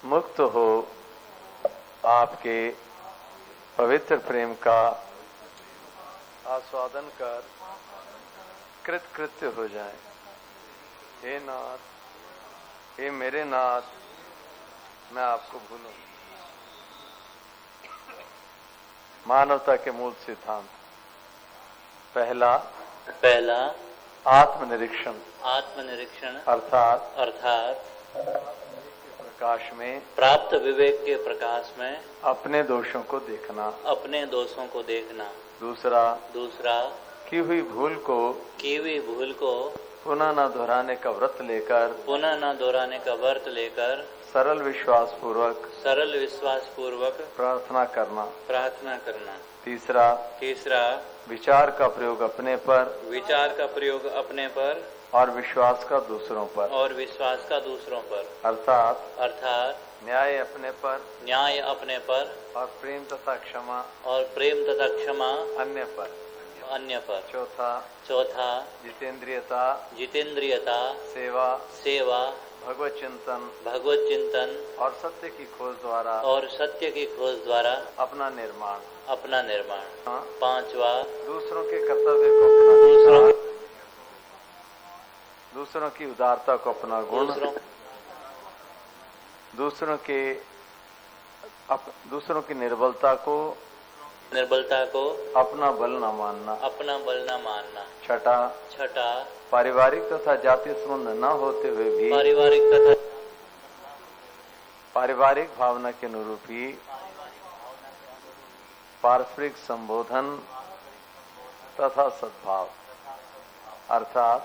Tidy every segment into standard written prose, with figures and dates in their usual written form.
मुक्त हो आपके पवित्र प्रेम का आस्वादन कर कृतकृत्य हो जाए। हे नाथ, हे मेरे नाथ, मैं आपको भूलूं। मानवता के मूल सिद्धांत। पहला आत्मनिरीक्षण अर्थात प्रकाश में, प्राप्त विवेक के प्रकाश में अपने दोषों को देखना। दूसरा की हुई भूल को पुनः न दोहराने का व्रत लेकर सरल विश्वास पूर्वक प्रार्थना करना। तीसरा विचार का प्रयोग अपने पर और विश्वास का दूसरों पर अर्थात न्याय अपने पर और प्रेम तथा क्षमा अन्य पर। चौथा जितेंद्रियता सेवा भगवत चिंतन और सत्य की खोज द्वारा अपना निर्माण। पांचवा दूसरों के कर्तव्य को दूसरों की उदारता को अपना गुण, दूसरों की निर्बलता को अपना बल न मानना। छठा पारिवारिक तथा जातीय संबंध न होते हुए भी पारिवारिक भावना के अनुरूप ही पारस्परिक संबोधन तथा सद्भाव अर्थात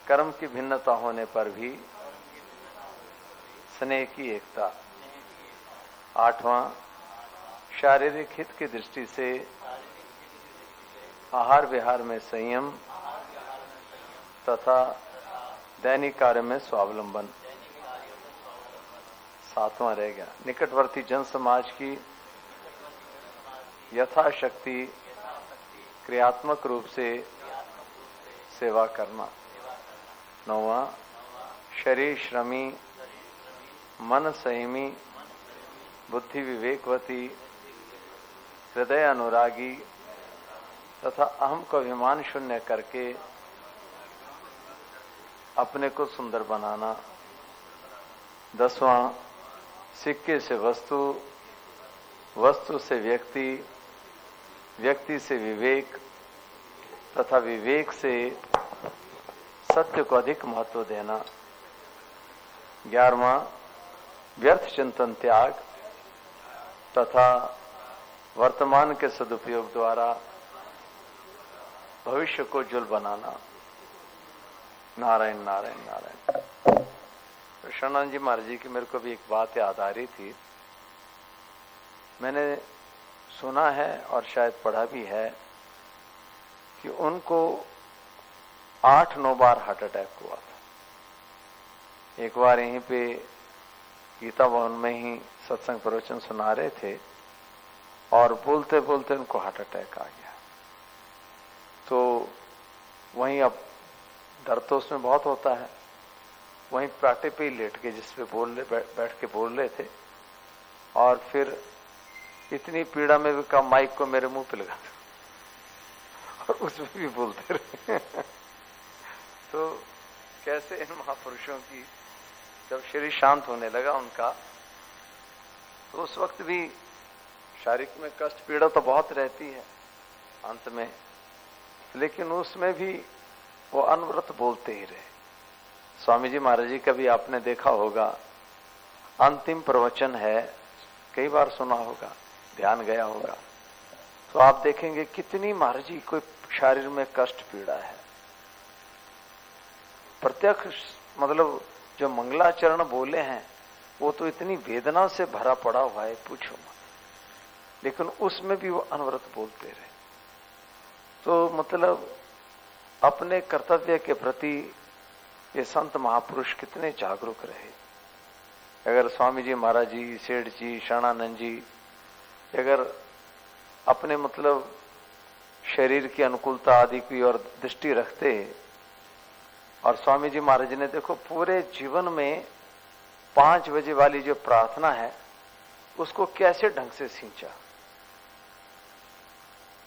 कर्म की भिन्नता होने पर भी स्नेह की एकता। आठवां शारीरिक हित की दृष्टि से आहार विहार में संयम तथा दैनिक कार्य में स्वावलंबन। सातवां रह गया निकटवर्ती जन समाज की यथाशक्ति क्रियात्मक रूप से सेवा करना। नौवां शरीर श्रमी, मन संयमी, बुद्धि विवेकवती, हृदय अनुरागी तथा अहम को अभिमान शून्य करके अपने को सुंदर बनाना। दसवां सिक्के से वस्तु, वस्तु से व्यक्ति, व्यक्ति से विवेक तथा विवेक से सत्य को अधिक महत्व देना। 11वां व्यर्थ चिंतन त्याग तथा वर्तमान के सदुपयोग द्वारा भविष्य को उज्ज्वल बनाना। नारायण नारायण नारायण। कृष्णानंद जी महाराज जी की मेरे को भी एक बात याद आ रही थी। मैंने सुना है और शायद पढ़ा भी है कि उनको 8-9 बार हार्ट अटैक हुआ था। एक बार यहीं पे गीता भवन में ही सत्संग प्रवचन सुना रहे थे और बोलते बोलते उनको हार्ट अटैक आ गया। तो वहीं अब दर्द तो उसमें बहुत होता है, वहीं पाटे पे ही लेट के जिस पे बैठ के बोल रहे थे और फिर इतनी पीड़ा में भी कहा माइक को मेरे मुंह पे लगा और उसमें भी बोलते रहे। तो कैसे इन महापुरुषों की जब शरीर शांत होने लगा उनका, तो उस वक्त भी शारीरिक में कष्ट पीड़ा तो बहुत रहती है अंत में, लेकिन उसमें भी वो अनवरत बोलते ही रहे। स्वामी जी महाराज जी का भी आपने देखा होगा, अंतिम प्रवचन है, कई बार सुना होगा, ध्यान गया होगा, तो आप देखेंगे कितनी महाराज जी को शरीर में कष्ट पीड़ा है। प्रत्यक्ष मतलब जो मंगलाचरण बोले हैं वो तो इतनी वेदना से भरा पड़ा हुआ है, पूछो मत, लेकिन उसमें भी वो अनवरत बोलते रहे। तो मतलब अपने कर्तव्य के प्रति ये संत महापुरुष कितने जागरूक रहे। अगर स्वामी जी महाराज जी, सेठ जी, शरणानंद जी अगर अपने मतलब शरीर की अनुकूलता आदि की ओर दृष्टि रखते, और स्वामी जी महाराज ने देखो पूरे जीवन में 5 बजे वाली जो प्रार्थना है उसको कैसे ढंग से सींचा।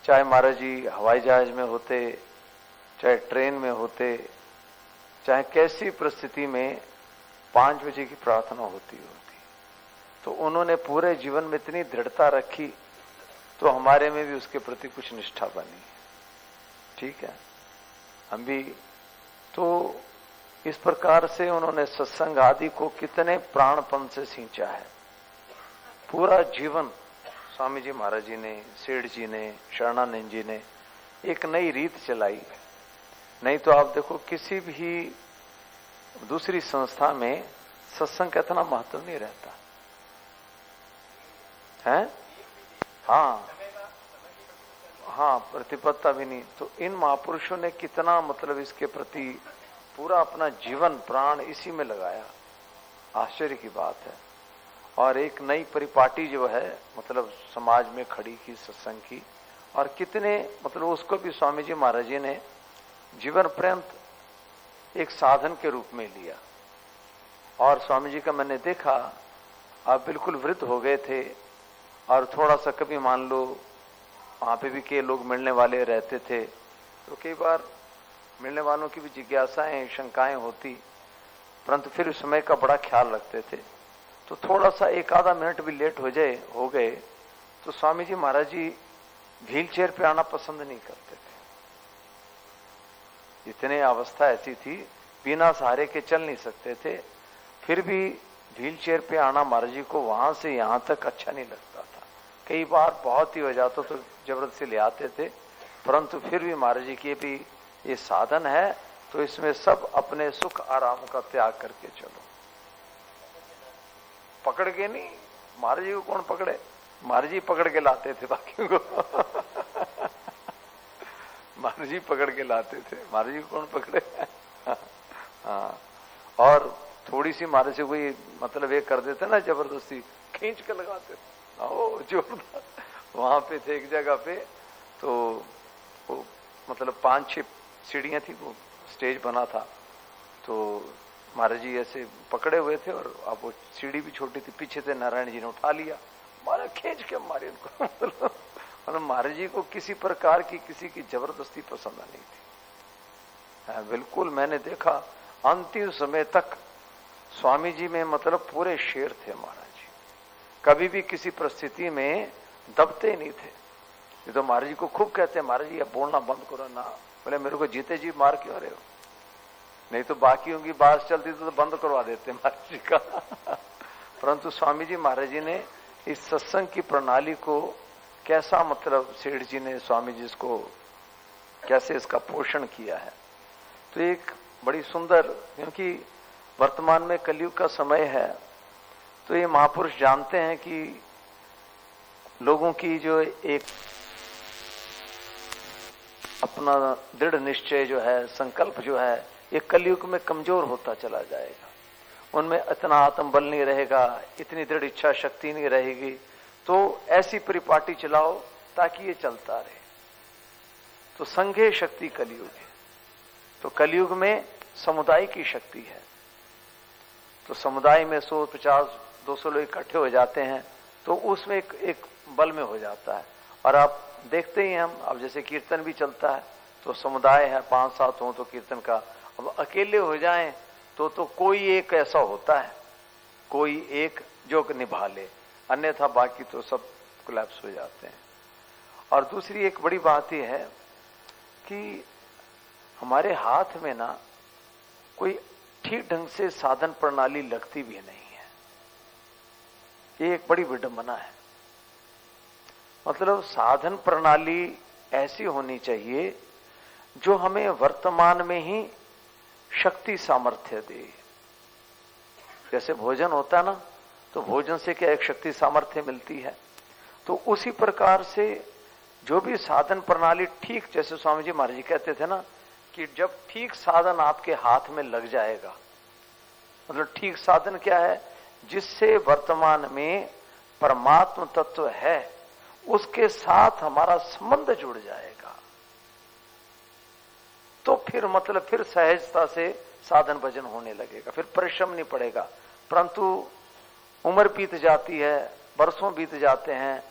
चाहे महाराज जी हवाई जहाज में होते, चाहे ट्रेन में होते, चाहे कैसी परिस्थिति में 5 बजे की प्रार्थना होती, तो उन्होंने पूरे जीवन में इतनी दृढ़ता रखी, तो हमारे में भी उसके प्रति कुछ निष्ठा बनी। ठीक है, हम भी तो इस प्रकार से उन्होंने सत्संग आदि को कितने प्राणपन से सींचा है। पूरा जीवन स्वामी जी महाराज जी ने, सेठ जी ने, शरणानंद जी ने एक नई रीत चलाई। नहीं तो आप देखो किसी भी दूसरी संस्था में सत्संग का इतना महत्व नहीं रहता है। हाँ, प्रतिबद्धता भी नहीं। तो इन महापुरुषों ने कितना मतलब इसके प्रति पूरा अपना जीवन प्राण इसी में लगाया, आश्चर्य की बात है। और एक नई परिपाटी जो है मतलब समाज में खड़ी की सत्संग की, और कितने मतलब उसको भी स्वामी जी महाराज जी ने जीवन पर्यंत एक साधन के रूप में लिया। और स्वामी जी का मैंने देखा, आप बिल्कुल वृद्ध हो गए थे, और थोड़ा सा कभी मान लो वहां पे भी कई लोग मिलने वाले रहते थे, तो कई बार मिलने वालों की भी जिज्ञासाएं शंकाएं होती, परंतु फिर उस समय का बड़ा ख्याल रखते थे। तो थोड़ा सा 1 आधा मिनट भी लेट हो गए तो स्वामी जी महाराज जी व्हील चेयर पे आना पसंद नहीं करते थे। इतने अवस्था ऐसी थी, बिना सहारे के चल नहीं सकते थे, फिर भी व्हील चेयर पे आना महाराज जी को वहां से यहां तक अच्छा नहीं लगता था। कई बार बहुत ही हो जाता तो जबरदस्ती ले आते थे, परंतु फिर भी महाराज जी की भी ये साधन है, तो इसमें सब अपने सुख आराम का त्याग करके चलो। पकड़ के नहीं, महाराज जी को कौन पकड़े, महाराज जी पकड़ के लाते थे बाकियों को महाराज जी पकड़ के लाते थे, महाराज जी को कौन पकड़े हाँ, और थोड़ी सी महाराज जी कोई मतलब ये कर देते ना, जबरदस्ती खींच के लगाते थे। ओ जोरदार, वहां पे थे एक जगह पे, तो वो मतलब 5-6 सीढ़ियां थी, वो स्टेज बना था, तो महाराज जी ऐसे पकड़े हुए थे, और अब वो सीढ़ी भी छोटी थी, पीछे से नारायण जी ने उठा लिया, मारा खींच के मारे उनको मतलब महाराज जी को किसी प्रकार की किसी की जबरदस्ती पसंद नहीं थी। बिल्कुल मैंने देखा अंतिम समय तक स्वामी जी में मतलब पूरे शेर थे महाराज जी, कभी भी किसी परिस्थिति में दबते नहीं थे। ये तो महाराज जी को खूब कहते हैं, महाराज जी अब बोलना बंद करो ना, बोले मेरे को जीते जी मार क्यों रहे हो, नहीं तो बाकियों की बात चलती तो बंद करवा देते महाराज जी का परंतु स्वामी जी महाराज जी ने इस सत्संग की प्रणाली को कैसा मतलब सेठ जी ने, स्वामी जी इसको कैसे इसका पोषण किया है। तो एक बड़ी सुंदर, क्योंकि वर्तमान में कलयुग का समय है, तो ये महापुरुष जानते हैं कि लोगों की जो एक अपना दृढ़ निश्चय जो है, संकल्प जो है, ये कलयुग में कमजोर होता चला जाएगा। उनमें इतना आत्मबल नहीं रहेगा, इतनी दृढ़ इच्छा शक्ति नहीं रहेगी, तो ऐसी परिपाटी चलाओ ताकि ये चलता रहे। तो संघे शक्ति कलयुग है, तो कलयुग में समुदाय की शक्ति है। तो समुदाय में 100, 50, 200 लोग इकट्ठे हो जाते हैं, तो उसमें एक बल में हो जाता है। और आप देखते ही हम, अब जैसे कीर्तन भी चलता है, तो समुदाय है 5-7 हो तो कीर्तन का, अब अकेले हो जाएं तो कोई एक ऐसा होता है, कोई एक जो निभा ले, अन्यथा बाकी तो सब कोलैप्स हो जाते हैं। और दूसरी एक बड़ी बात यह है कि हमारे हाथ में ना कोई ठीक ढंग से साधन प्रणाली लगती भी नहीं है, ये एक बड़ी विडंबना है। मतलब साधन प्रणाली ऐसी होनी चाहिए जो हमें वर्तमान में ही शक्ति सामर्थ्य दे। जैसे भोजन होता है ना, तो भोजन से क्या एक शक्ति सामर्थ्य मिलती है, तो उसी प्रकार से जो भी साधन प्रणाली ठीक, जैसे स्वामी जी महाराज जी कहते थे ना कि जब ठीक साधन आपके हाथ में लग जाएगा, मतलब ठीक साधन क्या है, जिससे वर्तमान में परमात्म तत्व है उसके साथ हमारा संबंध जुड़ जाएगा, तो फिर मतलब फिर सहजता से साधन भजन होने लगेगा, फिर परिश्रम नहीं पड़ेगा। परंतु उम्र बीत जाती है, वर्षों बीत जाते हैं,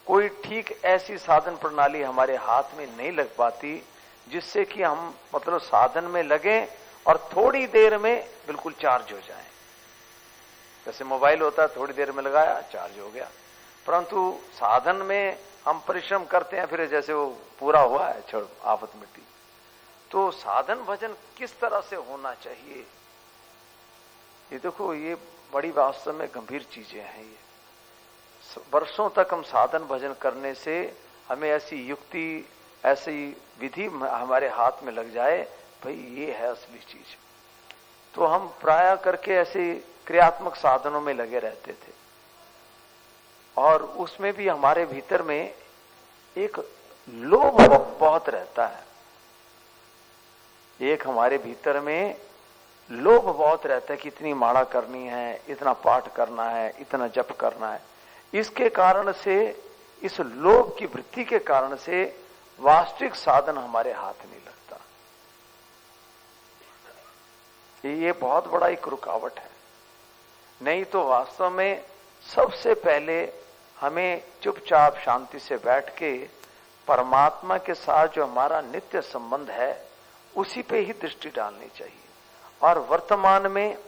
कोई ठीक ऐसी साधन प्रणाली हमारे हाथ में नहीं लग पाती जिससे कि हम मतलब साधन में लगे और थोड़ी देर में बिल्कुल चार्ज हो जाए। जैसे मोबाइल होता है, थोड़ी देर में लगाया चार्ज हो गया, परंतु साधन में हम परिश्रम करते हैं, फिर जैसे वो पूरा हुआ है, छोड़ आफत मिट्टी। तो साधन भजन किस तरह से होना चाहिए, ये देखो, ये बड़ी वास्तव में गंभीर चीजें हैं। ये वर्षों तक हम साधन भजन करने से हमें ऐसी युक्ति, ऐसी विधि हमारे हाथ में लग जाए, भाई ये है असली चीज, तो हम प्राय करके ऐसे क्रियात्मक साधनों में लगे रहते थे। और उसमें भी हमारे भीतर में एक लोभ बहुत रहता है, एक हमारे भीतर में लोभ बहुत रहता है कि इतनी माला करनी है, इतना पाठ करना है, इतना जप करना है। इसके कारण से, इस लोभ की वृत्ति के कारण से वास्तविक साधन हमारे हाथ नहीं लगता। ये बहुत बड़ा एक रुकावट है। नहीं तो वास्तव में सबसे पहले हमें चुपचाप शांति से बैठ के परमात्मा के साथ जो हमारा नित्य संबंध है उसी पे ही दृष्टि डालनी चाहिए। और वर्तमान में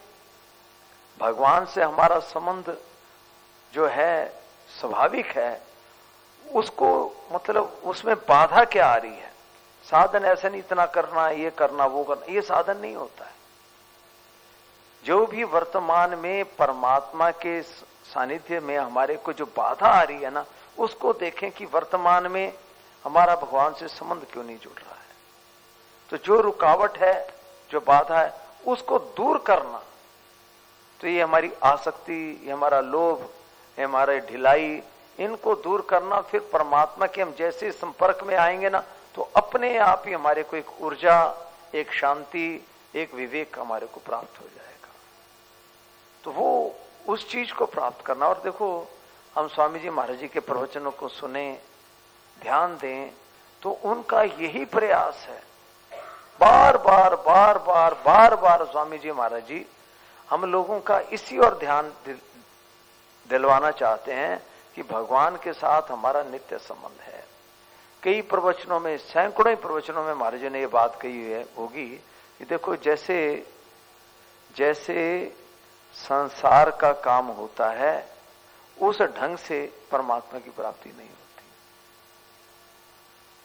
भगवान से हमारा संबंध जो है स्वाभाविक है, उसको मतलब उसमें बाधा क्या आ रही है? साधन ऐसा नहीं, इतना करना, ये करना, वो करना, ये साधन नहीं होता है। जो भी वर्तमान में परमात्मा के सानिध्य में हमारे को जो बाधा आ रही है ना, उसको देखें कि वर्तमान में हमारा भगवान से संबंध क्यों नहीं जुड़ रहा है। तो जो रुकावट है, जो बाधा है, उसको दूर करना। तो ये हमारी आसक्ति, ये हमारा लोभ, ये हमारे ढिलाई, इनको दूर करना। फिर परमात्मा के हम जैसे संपर्क में आएंगे ना, तो अपने आप ही हमारे को एक ऊर्जा, एक शांति, एक विवेक हमारे को प्राप्त हो जाएगा। तो वो उस चीज को प्राप्त करना। और देखो, हम स्वामी जी महाराज जी के प्रवचनों को सुने, ध्यान दें, तो उनका यही प्रयास है। बार बार बार बार बार बार स्वामी जी महाराज जी हम लोगों का इसी और ध्यान दिलवाना चाहते हैं कि भगवान के साथ हमारा नित्य संबंध है। कई प्रवचनों में, सैकड़ों ही प्रवचनों में महाराज जी ने ये बात कही है होगी कि देखो, जैसे जैसे संसार का काम होता है उस ढंग से परमात्मा की प्राप्ति नहीं होती,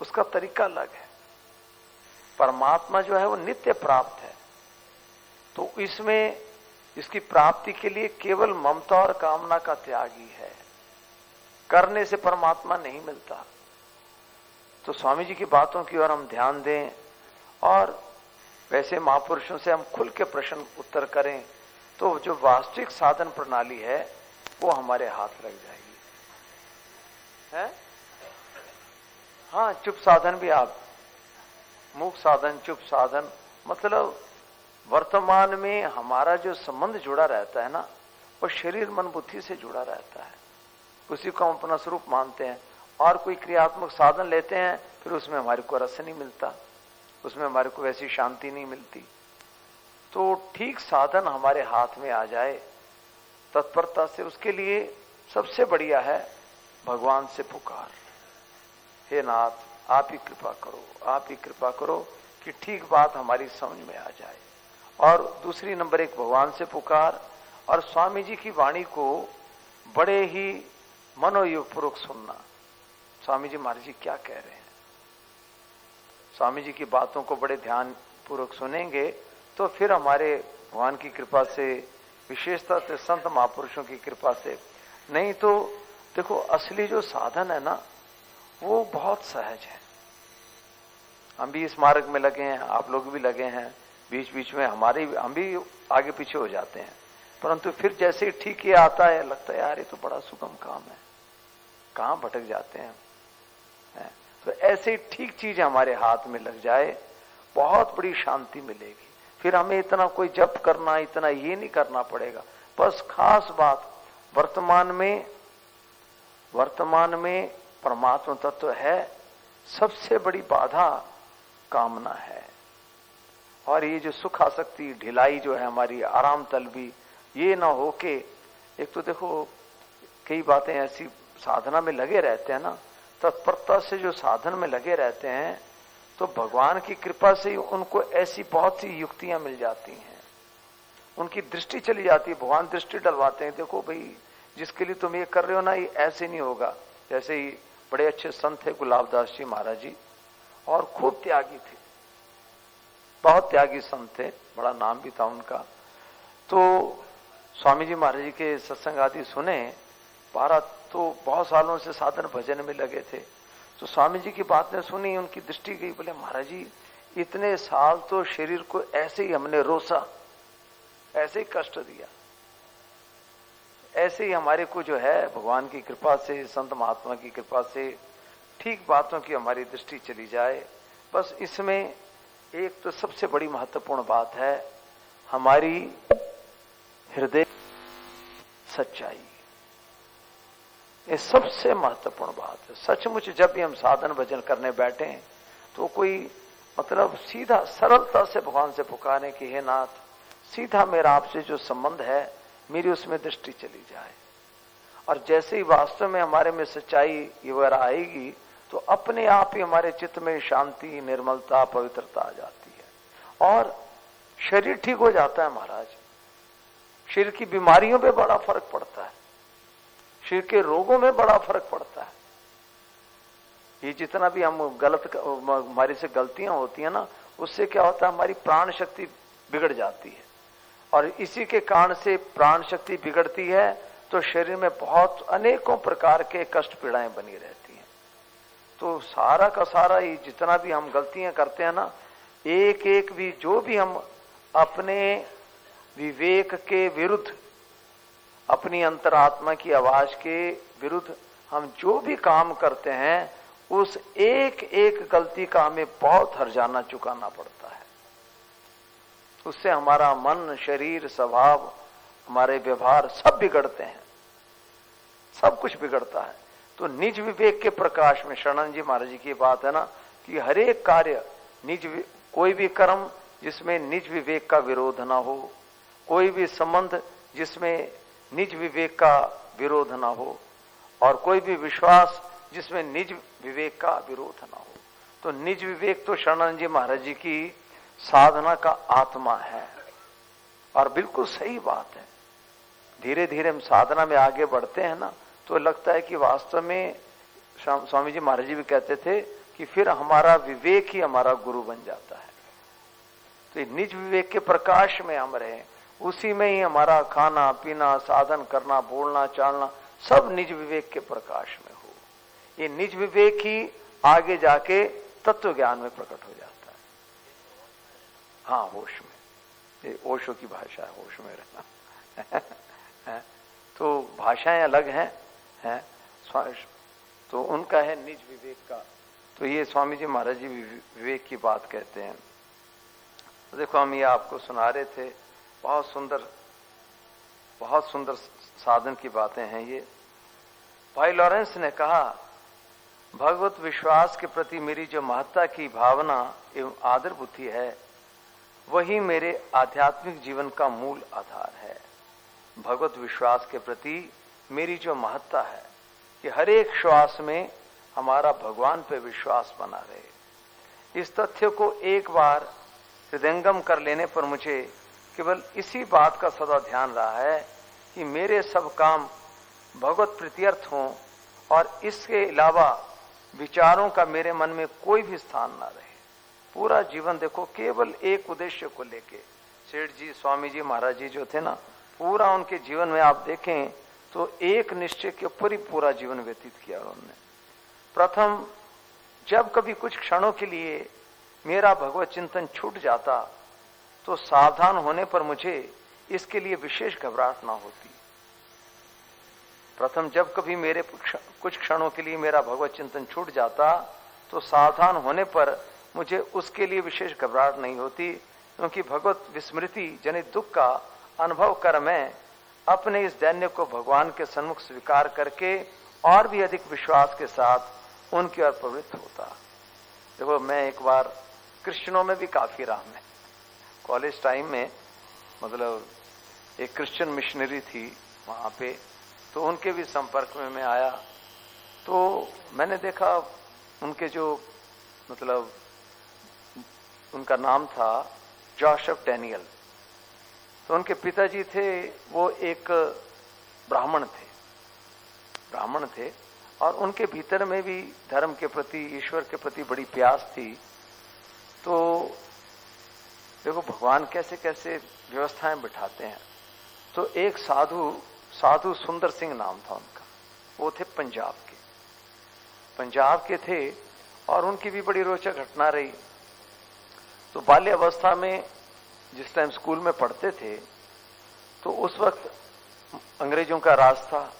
उसका तरीका अलग है। परमात्मा जो है वो नित्य प्राप्त है, तो इसमें इसकी प्राप्ति के लिए केवल ममता और कामना का त्याग ही है। करने से परमात्मा नहीं मिलता। तो स्वामी जी की बातों की ओर हम ध्यान दें और वैसे महापुरुषों से हम खुल के प्रश्न उत्तर करें, तो जो वास्तविक साधन प्रणाली है वो हमारे हाथ लग जाएगी। है? हाँ, चुप साधन भी, आप मूक साधन, चुप साधन, मतलब वर्तमान में हमारा जो संबंध जुड़ा रहता है ना, वो शरीर मन बुद्धि से जुड़ा रहता है। उसी को हम अपना स्वरूप मानते हैं और कोई क्रियात्मक साधन लेते हैं, फिर उसमें हमारे को रस नहीं मिलता, उसमें हमारे को वैसी शांति नहीं मिलती। तो ठीक साधन हमारे हाथ में आ जाए तत्परता से, उसके लिए सबसे बढ़िया है भगवान से पुकार, हे नाथ आप ही कृपा करो, आप ही कृपा करो कि ठीक बात हमारी समझ में आ जाए। और दूसरी नंबर एक, भगवान से पुकार और स्वामी जी की वाणी को बड़े ही मनोयोग पूर्वक सुनना। स्वामी जी महाराज जी क्या कह रहे हैं, स्वामी जी की बातों को बड़े ध्यान पूर्वक सुनेंगे तो फिर हमारे भगवान की कृपा से, विशेषता से संत महापुरुषों की कृपा से। नहीं तो देखो, असली जो साधन है ना वो बहुत सहज है। हम भी इस मार्ग में लगे हैं, आप लोग भी लगे हैं, बीच बीच में हम भी आगे पीछे हो जाते हैं, परंतु फिर जैसे ही ठीक ये आता है, लगता है यार ये तो बड़ा सुगम काम है, कहां भटक जाते हैं। तो ऐसे ही ठीक चीज हमारे हाथ में लग जाए, बहुत बड़ी शांति मिलेगी। फिर हमें इतना कोई जप करना, इतना ये नहीं करना पड़ेगा। बस खास बात, वर्तमान में परमात्मा तत्व है, सबसे बड़ी बाधा कामना है। और ये जो सुख आसक्ति, ढिलाई जो है हमारी, आराम तलबी, ये ना हो कि एक तो देखो कई बातें ऐसी साधना में लगे रहते हैं ना, तत्परता से जो साधन में लगे रहते हैं, तो भगवान की कृपा से उनको ऐसी बहुत सी युक्तियां मिल जाती हैं, उनकी दृष्टि चली जाती है, भगवान दृष्टि डलवाते हैं। देखो भाई, जिसके लिए तुम ये कर रहे हो ना, ये ऐसे नहीं होगा। जैसे ही बड़े अच्छे संत थे गुलाबदास जी महाराज जी, और खूब त्यागी थे, बहुत त्यागी संत थे, बड़ा नाम भी था उनका। तो स्वामी जी महाराज जी के सत्संग आदि सुने, 12 तो बहुत सालों से साधन भजन में लगे थे। तो स्वामी जी की बात ने सुनी, उनकी दृष्टि गई, बोले महाराज जी इतने साल तो शरीर को ऐसे ही हमने रोसा, ऐसे ही कष्ट दिया, ऐसे ही हमारे को जो है भगवान की कृपा से, संत महात्मा की कृपा से ठीक बातों की हमारी दृष्टि चली जाए। बस इसमें एक तो सबसे बड़ी महत्वपूर्ण बात है हमारी हृदय सच्चाई, ये सबसे महत्वपूर्ण बात है। सचमुच जब भी हम साधन भजन करने बैठे तो कोई मतलब सीधा सरलता से भगवान से पुकारे कि हे नाथ, सीधा मेरा आपसे जो संबंध है मेरी उसमें दृष्टि चली जाए। और जैसे ही वास्तव में हमारे में सच्चाई वगैरह आएगी तो अपने आप ही हमारे चित्त में शांति, निर्मलता, पवित्रता आ जाती है और शरीर ठीक हो जाता है महाराज। शरीर की बीमारियों पे बड़ा फर्क पड़ता है, शरीर के रोगों में बड़ा फर्क पड़ता है। ये जितना भी हम हमारी से गलतियां होती है ना, उससे क्या होता है, हमारी प्राण शक्ति बिगड़ जाती है, और इसी के कारण से प्राण शक्ति बिगड़ती है तो शरीर में बहुत अनेकों प्रकार के कष्ट पीड़ाएं बनी रहती हैं। तो सारा का सारा ही जितना भी हम गलतियां करते हैं ना, एक एक भी जो भी हम अपने विवेक के विरुद्ध, अपनी अंतरात्मा की आवाज के विरुद्ध हम जो भी काम करते हैं, उस एक एक गलती का हमें बहुत हर्जाना चुकाना पड़ता है। उससे हमारा मन, शरीर, स्वभाव, हमारे व्यवहार सब बिगड़ते हैं, सब कुछ बिगड़ता है। तो निज विवेक के प्रकाश में शरणानंद जी महाराज जी की बात है ना कि हर एक कार्य कोई भी कर्म जिसमें निज विवेक का विरोध ना हो, कोई भी संबंध जिसमें निज विवेक का विरोध ना हो, और कोई भी विश्वास जिसमें निज विवेक का विरोध ना हो। तो निज विवेक तो शरणानंद जी महाराज जी की साधना का आत्मा है, और बिल्कुल सही बात है। धीरे धीरे हम साधना में आगे बढ़ते हैं ना, तो लगता है कि वास्तव में स्वामी जी महाराज जी भी कहते थे कि फिर हमारा विवेक ही हमारा गुरु बन जाता है। तो निज विवेक के प्रकाश में हम रहें, उसी में ही हमारा खाना पीना, साधन करना, बोलना चालना सब निज विवेक के प्रकाश में हो। ये निज विवेक ही आगे जाके तत्व ज्ञान में प्रकट हो जाता है। हाँ, होश में, ये ओशो की भाषा है, होश में रहना। तो भाषाएं अलग हैं, तो उनका है निज विवेक का। तो ये स्वामी जी महाराज जी विवेक की बात कहते हैं। तो देखो, हम ये आपको सुना रहे थे, बहुत सुंदर साधन की बातें हैं ये। भाई लॉरेंस ने कहा, भगवत विश्वास के प्रति मेरी जो महत्ता की भावना एवं आदर बुद्धि है, वही मेरे आध्यात्मिक जीवन का मूल आधार है। भगवत विश्वास के प्रति मेरी जो महत्ता है कि हर एक श्वास में हमारा भगवान पे विश्वास बना रहे, इस तथ्य को एक बार हृदयंगम कर लेने पर मुझे केवल इसी बात का सदा ध्यान रहा है कि मेरे सब काम भगवत प्रीत्यर्थ हों, और इसके अलावा विचारों का मेरे मन में कोई भी स्थान ना रहे। पूरा जीवन देखो केवल एक उद्देश्य को लेके, सेठ जी, स्वामी जी महाराज जी जो थे ना, पूरा उनके जीवन में आप देखें तो एक निश्चय के ऊपर ही पूरा जीवन व्यतीत किया उन्होंने। प्रथम, जब कभी कुछ क्षणों के लिए मेरा भगवत चिंतन छूट जाता तो सावधान होने पर मुझे इसके लिए विशेष घबराहट ना होती। प्रथम, जब कभी मेरे कुछ क्षणों के लिए मेरा भगवत चिंतन छूट जाता तो सावधान होने पर मुझे उसके लिए विशेष घबराहट नहीं होती, क्योंकि भगवत विस्मृति जनित दुख का अनुभव कर मैं अपने इस दैन्य को भगवान के सन्मुख स्वीकार करके और भी अधिक विश्वास के साथ उनकी ओर प्रवृत्त होता। देखो, मैं एक बार कृष्णों में भी काफी रहा, मैं कॉलेज टाइम में, मतलब एक क्रिश्चियन मिशनरी थी वहां पे, तो उनके भी संपर्क में मैं आया। तो मैंने देखा उनके जो मतलब उनका नाम था जोसेफ डैनियल। तो उनके पिताजी थे वो एक ब्राह्मण थे और उनके भीतर में भी धर्म के प्रति, ईश्वर के प्रति बड़ी प्यास थी। तो देखो भगवान कैसे कैसे व्यवस्थाएं बिठाते हैं। तो एक साधु सुंदर सिंह नाम था उनका, वो थे पंजाब के थे और उनकी भी बड़ी रोचक घटना रही। तो बाल्यावस्था में जिस टाइम स्कूल में पढ़ते थे तो उस वक्त अंग्रेजों का राज था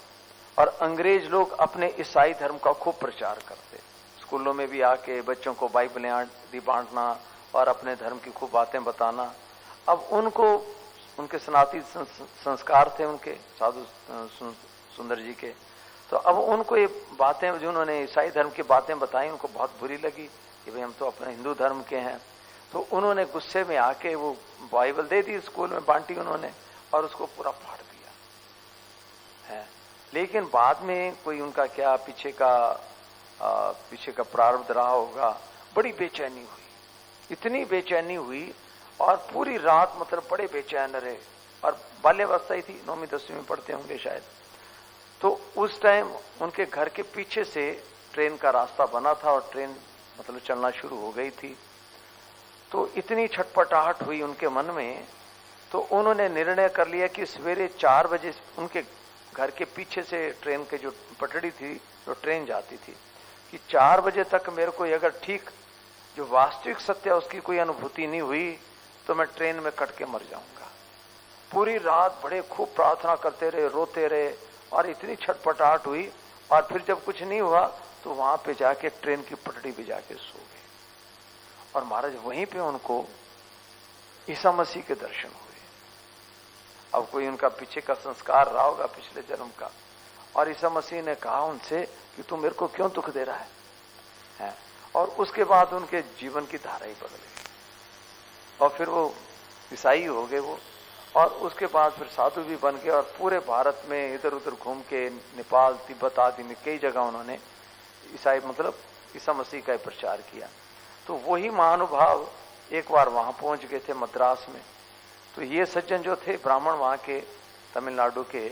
और अंग्रेज लोग अपने ईसाई धर्म का खूब प्रचार करते, स्कूलों में भी आके बच्चों को बाइबलें आदि बांटना और अपने धर्म की खूब बातें बताना। अब उनको उनके सनातनी संस्कार थे उनके साधु सुंदर जी के, तो अब उनको ये बातें जो उन्होंने ईसाई धर्म की बातें बताई उनको बहुत बुरी लगी कि भाई हम तो अपने हिंदू धर्म के हैं। तो उन्होंने गुस्से में आके वो बाइबल दे दी, स्कूल में बांटी उन्होंने और उसको पूरा फाड़ दिया है। लेकिन बाद में कोई उनका क्या पीछे का प्रारब्ध रहा होगा, बड़ी बेचैनी हुई, इतनी बेचैनी हुई और पूरी रात मतलब बड़े बेचैन रहे। और बाल्यावस्था ही थी, 9वीं 10वीं में पढ़ते होंगे शायद। तो उस टाइम उनके घर के पीछे से ट्रेन का रास्ता बना था और ट्रेन मतलब चलना शुरू हो गई थी। तो इतनी छटपटाहट हुई उनके मन में, तो उन्होंने निर्णय कर लिया कि सवेरे 4 बजे उनके घर के पीछे से ट्रेन के जो पटड़ी थी, जो ट्रेन जाती थी, कि 4 बजे तक मेरे को अगर ठीक जो वास्तविक सत्य उसकी कोई अनुभूति नहीं हुई तो मैं ट्रेन में कट के मर जाऊंगा। पूरी रात बड़े खूब प्रार्थना करते रहे, रोते रहे और इतनी छटपटाहट हुई। और फिर जब कुछ नहीं हुआ तो वहां पे जाके ट्रेन की पटड़ी पे जाके सो गए और महाराज वहीं पे उनको ईसा मसीह के दर्शन हुए। अब कोई उनका पीछे का संस्कार रहा होगा पिछले जन्म का, और ईसा मसीह ने कहा उनसे कि तू मेरे को क्यों दुख दे रहा है? और उसके बाद उनके जीवन की धारा ही बदल गई और फिर वो ईसाई हो गए वो, और उसके बाद फिर साधु भी बन गए और पूरे भारत में इधर उधर घूम के नेपाल, तिब्बत आदि में कई जगह उन्होंने ईसाई मतलब ईसा मसीह का प्रचार किया। तो वही महानुभाव एक बार वहां पहुंच गए थे मद्रास में। तो ये सज्जन जो थे ब्राह्मण वहां के तमिलनाडु के,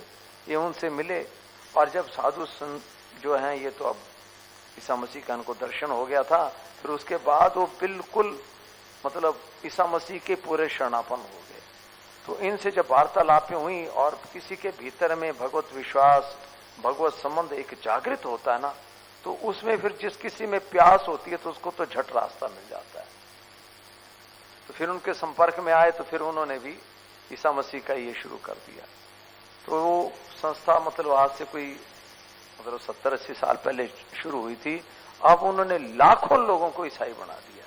ये उनसे मिले और जब साधु जो हैं ये तो अब ईसा मसीह का उनको दर्शन हो गया था, फिर उसके बाद वो बिल्कुल मतलब ईसा मसीह के पूरे शरणापन हो गए। तो इनसे जब वार्तालापें हुई और किसी के भीतर में भगवत विश्वास, भगवत संबंध एक जागृत होता है ना, तो उसमें फिर जिस किसी में प्यास होती है तो उसको तो झट रास्ता मिल जाता है। तो फिर उनके संपर्क में आए तो फिर उन्होंने भी ईसा मसीह का ये शुरू कर दिया। तो वो संस्था मतलब आज से कोई मतलब 70-80 साल पहले शुरू हुई थी। अब उन्होंने लाखों लोगों को ईसाई बना दिया।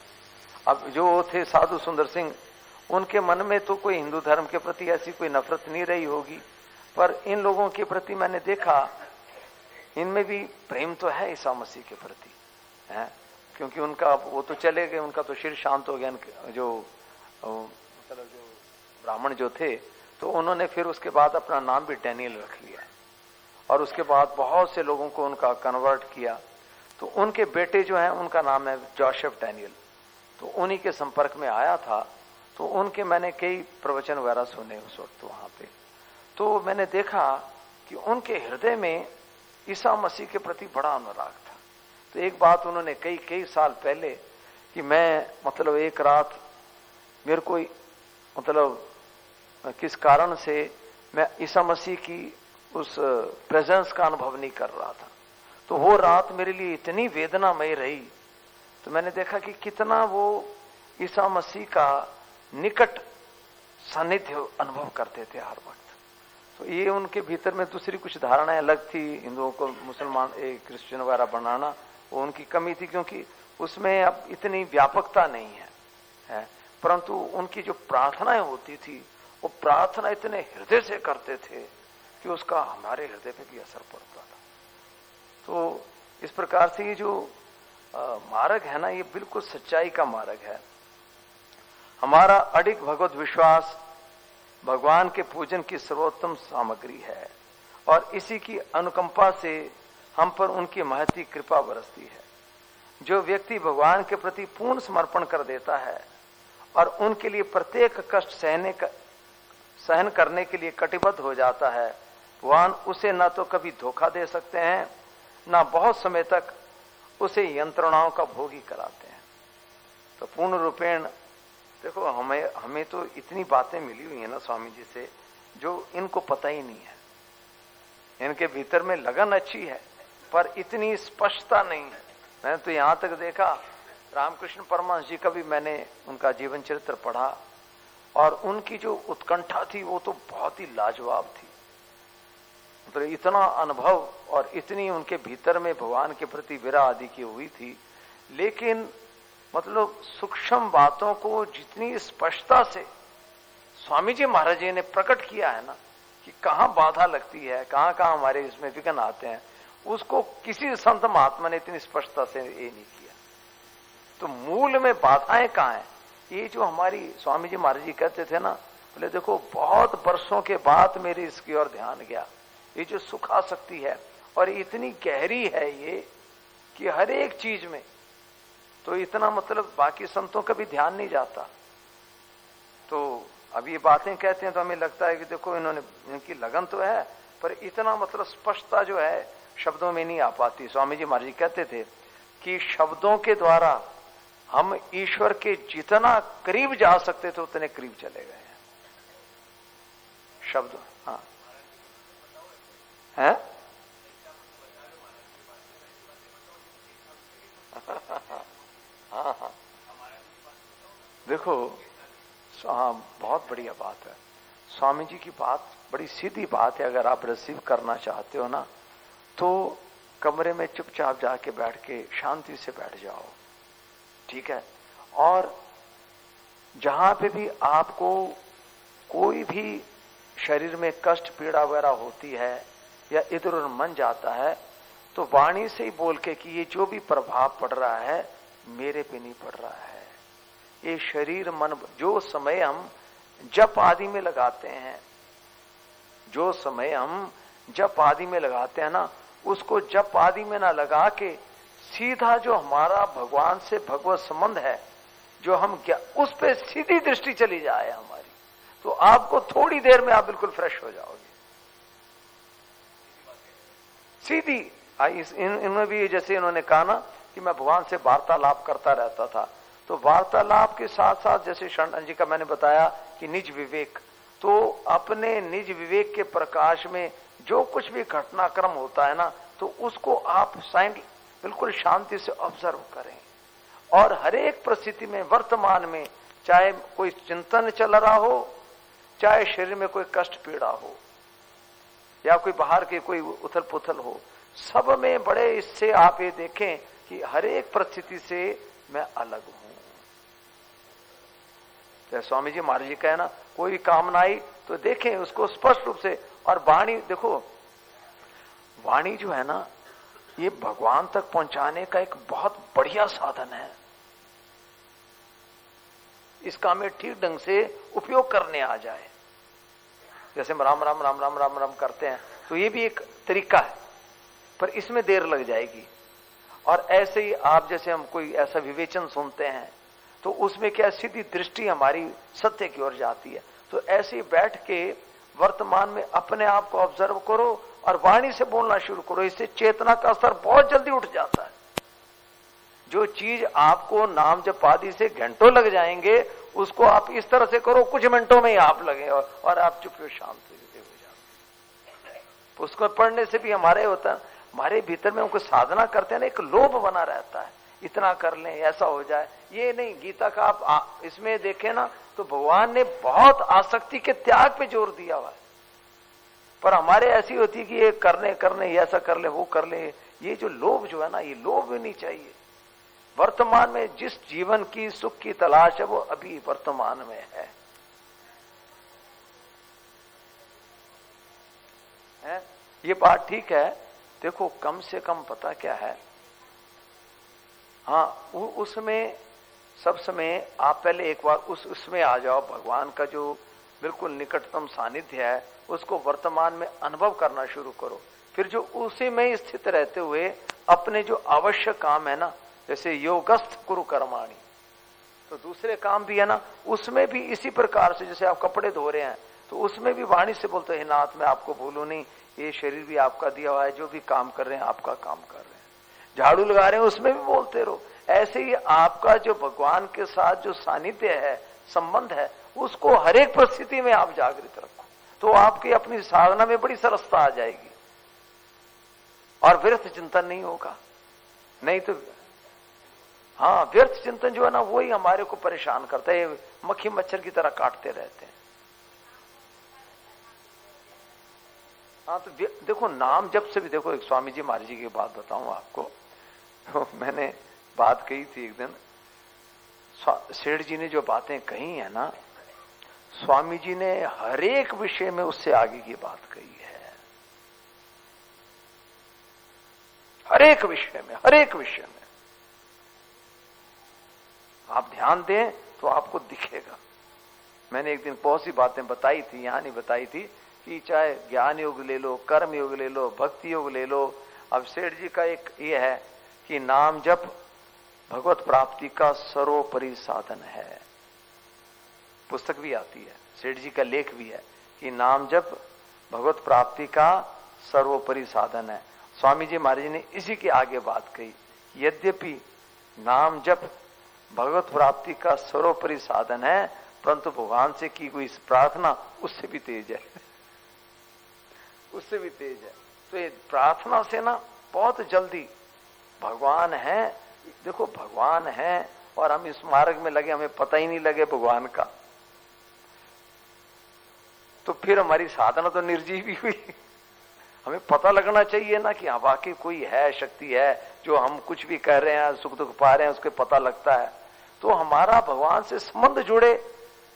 अब जो थे साधु सुंदर सिंह, उनके मन में तो कोई हिंदू धर्म के प्रति ऐसी कोई नफरत नहीं रही होगी, पर इन लोगों के प्रति मैंने देखा इनमें भी प्रेम तो है ईसा मसीह के प्रति है, क्योंकि उनका वो तो चले गए, उनका तो शिर शांत हो गया। जो मतलब जो ब्राह्मण जो थे, तो उन्होंने फिर उसके बाद अपना नाम भी डैनियल रख लिया और उसके बाद बहुत से लोगों को उनका कन्वर्ट किया। तो उनके बेटे जो हैं उनका नाम है जोसेफ डैनियल। तो उन्हीं के संपर्क में आया था, तो उनके मैंने कई प्रवचन वगैरह सुने उस वक्त वहां पे। तो मैंने देखा कि उनके हृदय में ईसा मसीह के प्रति बड़ा अनुराग था। तो एक बात उन्होंने कई साल पहले कि मैं मतलब एक रात मेरे को मतलब किस कारण से मैं ईसा मसीह की उस प्रेजेंस का अनुभव नहीं कर रहा था, तो वो रात मेरे लिए इतनी वेदनामय रही। तो मैंने देखा कि कितना वो ईसा मसीह का निकट सानिध्य अनुभव करते थे हर वक्त। तो ये उनके भीतर में दूसरी कुछ धारणाएं अलग थी, हिंदुओं को मुसलमान क्रिश्चियन वगैरह बनाना, वो उनकी कमी थी, क्योंकि उसमें अब इतनी व्यापकता नहीं है। परंतु उनकी जो प्रार्थनाएं होती थी वो प्रार्थना इतने हृदय से करते थे कि उसका हमारे हृदय पे भी असर पड़ता था। तो इस प्रकार से ये जो मार्ग है ना, ये बिल्कुल सच्चाई का मार्ग है। हमारा अडिग भगवत विश्वास भगवान के पूजन की सर्वोत्तम सामग्री है और इसी की अनुकंपा से हम पर उनकी महती कृपा बरसती है। जो व्यक्ति भगवान के प्रति पूर्ण समर्पण कर देता है और उनके लिए प्रत्येक कष्ट सहन करने के लिए कटिबद्ध हो जाता है, भगवान उसे न तो कभी धोखा दे सकते हैं, न बहुत समय तक उसे यंत्रणाओं का भोगी कराते हैं। तो पूर्ण रूपेण देखो, हमें तो इतनी बातें मिली हुई है ना स्वामी जी से, जो इनको पता ही नहीं है। इनके भीतर में लगन अच्छी है पर इतनी स्पष्टता नहीं है। मैंने तो यहां तक देखा, रामकृष्ण परमहंस जी का भी मैंने उनका जीवन चरित्र पढ़ा और उनकी जो उत्कंठा थी वो तो बहुत ही लाजवाब थी। तो इतना अनुभव और इतनी उनके भीतर में भगवान के प्रति विरह आदि की हुई थी, लेकिन मतलब सूक्ष्म बातों को जितनी स्पष्टता से स्वामी जी महाराज जी ने प्रकट किया है ना, कि कहां बाधा लगती है, कहां कहां हमारे इसमें विघ्न आते हैं, उसको किसी संत महात्मा ने इतनी स्पष्टता से ये नहीं किया। तो मूल में बाधाएं कहां हैं? ये जो हमारी स्वामी जी महाराज जी कहते थे ना, बोले देखो बहुत वर्षों के बाद मेरे इसकी ओर ध्यान गया, ये जो सुखासक्ति है और इतनी गहरी है ये कि हर एक चीज में, तो इतना मतलब बाकी संतों का भी ध्यान नहीं जाता। तो अब ये बातें कहते हैं तो हमें लगता है कि देखो इनकी लगन तो है, पर इतना मतलब स्पष्टता जो है शब्दों में नहीं आ पाती। स्वामी जी महाराज जी कहते थे कि शब्दों के द्वारा हम ईश्वर के जितना करीब जा सकते थे उतने करीब चले गए हैं। शब्द हाँ है हाँ, देखो हाँ, बहुत बढ़िया बात है। स्वामी जी की बात बड़ी सीधी बात है। अगर आप रिसीव करना चाहते हो ना, तो कमरे में चुपचाप जाके बैठ के शांति से बैठ जाओ, ठीक है। और जहां पे भी आपको कोई भी शरीर में कष्ट पीड़ा वगैरह होती है या इधर उधर मन जाता है, तो वाणी से ही बोल के कि ये जो भी प्रभाव पड़ रहा है मेरे पे नहीं पड़ रहा है। ये शरीर मन जो समय हम जप आदि में लगाते हैं, जो समय हम जप आदि में लगाते हैं ना, उसको जप आदि में ना लगा के सीधा जो हमारा भगवान से भगवत संबंध है, जो हम क्या उस पे सीधी दृष्टि चली जाए हमारी, तो आपको थोड़ी देर में आप बिल्कुल फ्रेश हो जाओगे। सीधी इनमें भी जैसे इन्होंने कहा ना कि मैं भगवान से वार्तालाप करता रहता था, तो वार्तालाप के साथ साथ जैसे शरण जी का मैंने बताया कि निज विवेक, तो अपने निज विवेक के प्रकाश में जो कुछ भी घटनाक्रम होता है ना, तो उसको आप बिल्कुल शांति से ऑब्जर्व करें। और हर एक परिस्थिति में वर्तमान में, चाहे कोई चिंतन चल रहा हो, चाहे शरीर में कोई कष्ट पीड़ा हो, या कोई बाहर के कोई उथल पुथल हो, सब में बड़े इससे आप ये देखें कि हर एक परिस्थिति से मैं अलग हूं। तो स्वामी जी महाराज जी कहे ना, कोई कामना आई तो देखें उसको स्पष्ट रूप से। और वाणी देखो, वाणी जो है ना, ये भगवान तक पहुंचाने का एक बहुत बढ़िया साधन है। इसका हमें ठीक ढंग से उपयोग करने आ जाए। जैसे हम राम राम राम राम राम राम करते हैं, तो ये भी एक तरीका है, पर इसमें देर लग जाएगी। और ऐसे ही आप जैसे हम कोई ऐसा विवेचन सुनते हैं, तो उसमें क्या सीधी दृष्टि हमारी सत्य की ओर जाती है। तो ऐसे ही बैठ के वर्तमान में अपने आप को ऑब्जर्व करो और वाणी से बोलना शुरू करो। इससे चेतना का स्तर बहुत जल्दी उठ जाता है। जो चीज आपको नाम जप आदि से घंटों लग जाएंगे, उसको आप इस तरह से करो कुछ मिनटों में ही आप लगे और आप चुप हो शांत हो जाओ। पुस्तक पढ़ने से भी हमारे होता है, हमारे भीतर में उनको साधना करते हैं ना, एक लोभ बना रहता है, इतना कर लें ऐसा हो जाए। ये नहीं, गीता का आप इसमें देखें ना, तो भगवान ने बहुत आसक्ति के त्याग पे जोर दिया हुआ है। पर हमारे ऐसी होती है कि ये करने ऐसा कर ले वो कर ले। ये जो लोभ जो है ना, ये लोभ नहीं चाहिए। वर्तमान में जिस जीवन की सुख की तलाश है वो अभी वर्तमान में है। ये बात ठीक है। देखो कम से कम पता क्या है, हाँ उसमें सब समय आप पहले एक बार उसमें आ जाओ, भगवान का जो बिल्कुल निकटतम सानिध्य है, उसको वर्तमान में अनुभव करना शुरू करो। फिर जो उसी में स्थित रहते हुए अपने जो आवश्यक काम है ना, जैसे योगस्थ कुरु कर्माणि, तो दूसरे काम भी है ना, उसमें भी इसी प्रकार से, जैसे आप कपड़े धो रहे हैं तो उसमें भी वाणी से बोलते हैं, नाथ मैं आपको भूलू नहीं, ये शरीर भी आपका दिया हुआ है, जो भी काम कर रहे हैं आपका काम कर रहे हैं। झाड़ू लगा रहे हैं उसमें भी बोलते रहो। ऐसे ही आपका जो भगवान के साथ जो सानिध्य है, संबंध है, उसको हर एक परिस्थिति में आप जागृत रखो, तो आपकी अपनी साधना में बड़ी सरसता आ जाएगी और व्यर्थ चिंतन नहीं होगा। नहीं तो हाँ, व्यर्थ चिंतन जो है ना, वही हमारे को परेशान करता है, मक्खी मच्छर की तरह काटते रहते हैं। हाँ, तो देखो नाम जब से भी देखो, एक स्वामी जी महाराज जी की बात बताऊं आपको, तो मैंने बात कही थी एक दिन, सेठ जी ने जो बातें कही है ना, स्वामी जी ने हर एक विषय में उससे आगे की बात कही है, हर एक विषय में, हर एक विषय में आप ध्यान दें तो आपको दिखेगा। मैंने एक दिन बहुत सी बातें बताई थी, यहां नहीं बताई थी, कि चाहे ज्ञान योग ले लो, कर्म योग ले लो, भक्ति योग ले लो। अब सेठ जी का एक ये है कि नाम जप भगवत प्राप्ति का सर्वोपरि साधन है। पुस्तक भी आती है, सेठ जी का लेख भी है कि नाम जप भगवत प्राप्ति का सर्वोपरि साधन है। स्वामी जी महाराज ने इसी के आगे बात कही, यद्यपि नाम जप भगवत प्राप्ति का सर्वोपरि साधन है, परंतु भगवान से की कोई प्रार्थना उससे भी तेज है, उससे भी तेज है। तो ये प्रार्थना से ना बहुत जल्दी भगवान है। देखो भगवान है और हम इस मार्ग में लगे, हमें पता ही नहीं लगे भगवान का, तो फिर हमारी साधना तो निर्जीव ही हुई। हमें पता लगना चाहिए ना कि हाँ वाकई कोई है, शक्ति है, जो हम कुछ भी कह रहे हैं, सुख दुख पा रहे हैं, उसके पता लगता है। तो हमारा भगवान से संबंध जुड़े,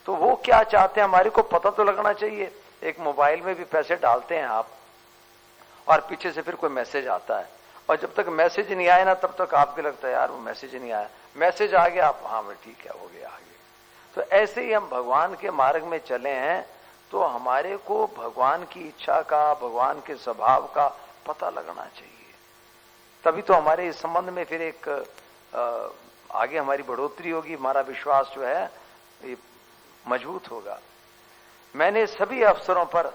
तो वो क्या चाहते हैं हमारे को पता तो लगना चाहिए। एक मोबाइल में भी पैसे डालते हैं आप, और पीछे से फिर कोई मैसेज आता है, और जब तक मैसेज नहीं आया ना, तब तक आपको लगता है यार वो मैसेज नहीं आया, मैसेज आ गया, आप हाँ भाई ठीक है, हो गया आगे। तो ऐसे ही हम भगवान के मार्ग में चले हैं, तो हमारे को भगवान की इच्छा का, भगवान के स्वभाव का पता लगना चाहिए, तभी तो हमारे इस संबंध में फिर एक आगे हमारी बढ़ोतरी होगी, हमारा विश्वास जो है ये मजबूत होगा। मैंने सभी अवसरों पर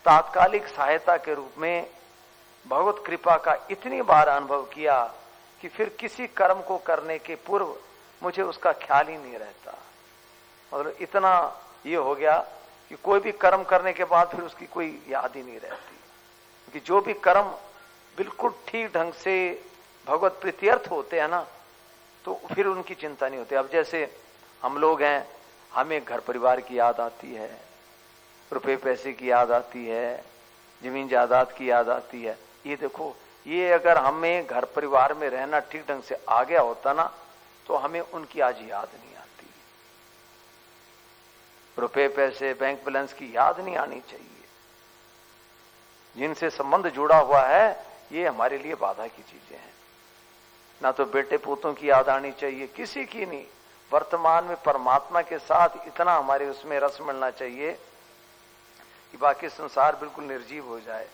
तात्कालिक सहायता के रूप में भगवत कृपा का इतनी बार अनुभव किया कि फिर किसी कर्म को करने के पूर्व मुझे उसका ख्याल ही नहीं रहता। मतलब इतना ये हो गया कि कोई भी कर्म करने के बाद फिर उसकी कोई याद ही नहीं रहती, क्योंकि जो भी कर्म बिल्कुल ठीक ढंग से भगवत प्रीत्यर्थ होते हैं ना, तो फिर उनकी चिंता नहीं होती। अब जैसे हम लोग हैं, हमें घर परिवार की याद आती है, रुपए पैसे की याद आती है, जमीन जायदाद की याद आती है। ये देखो, ये अगर हमें घर परिवार में रहना ठीक ढंग से आ गया होता ना, तो हमें उनकी आज याद नहीं आती। रुपए पैसे, बैंक बैलेंस की याद नहीं आनी चाहिए। जिनसे संबंध जुड़ा हुआ है, ये हमारे लिए बाधा की चीजें हैं। ना तो बेटे पोतों की याद आनी चाहिए, किसी की नहीं। वर्तमान में परमात्मा के साथ इतना हमारे उसमें रस मिलना चाहिए कि बाकी संसार बिल्कुल निर्जीव हो जाए।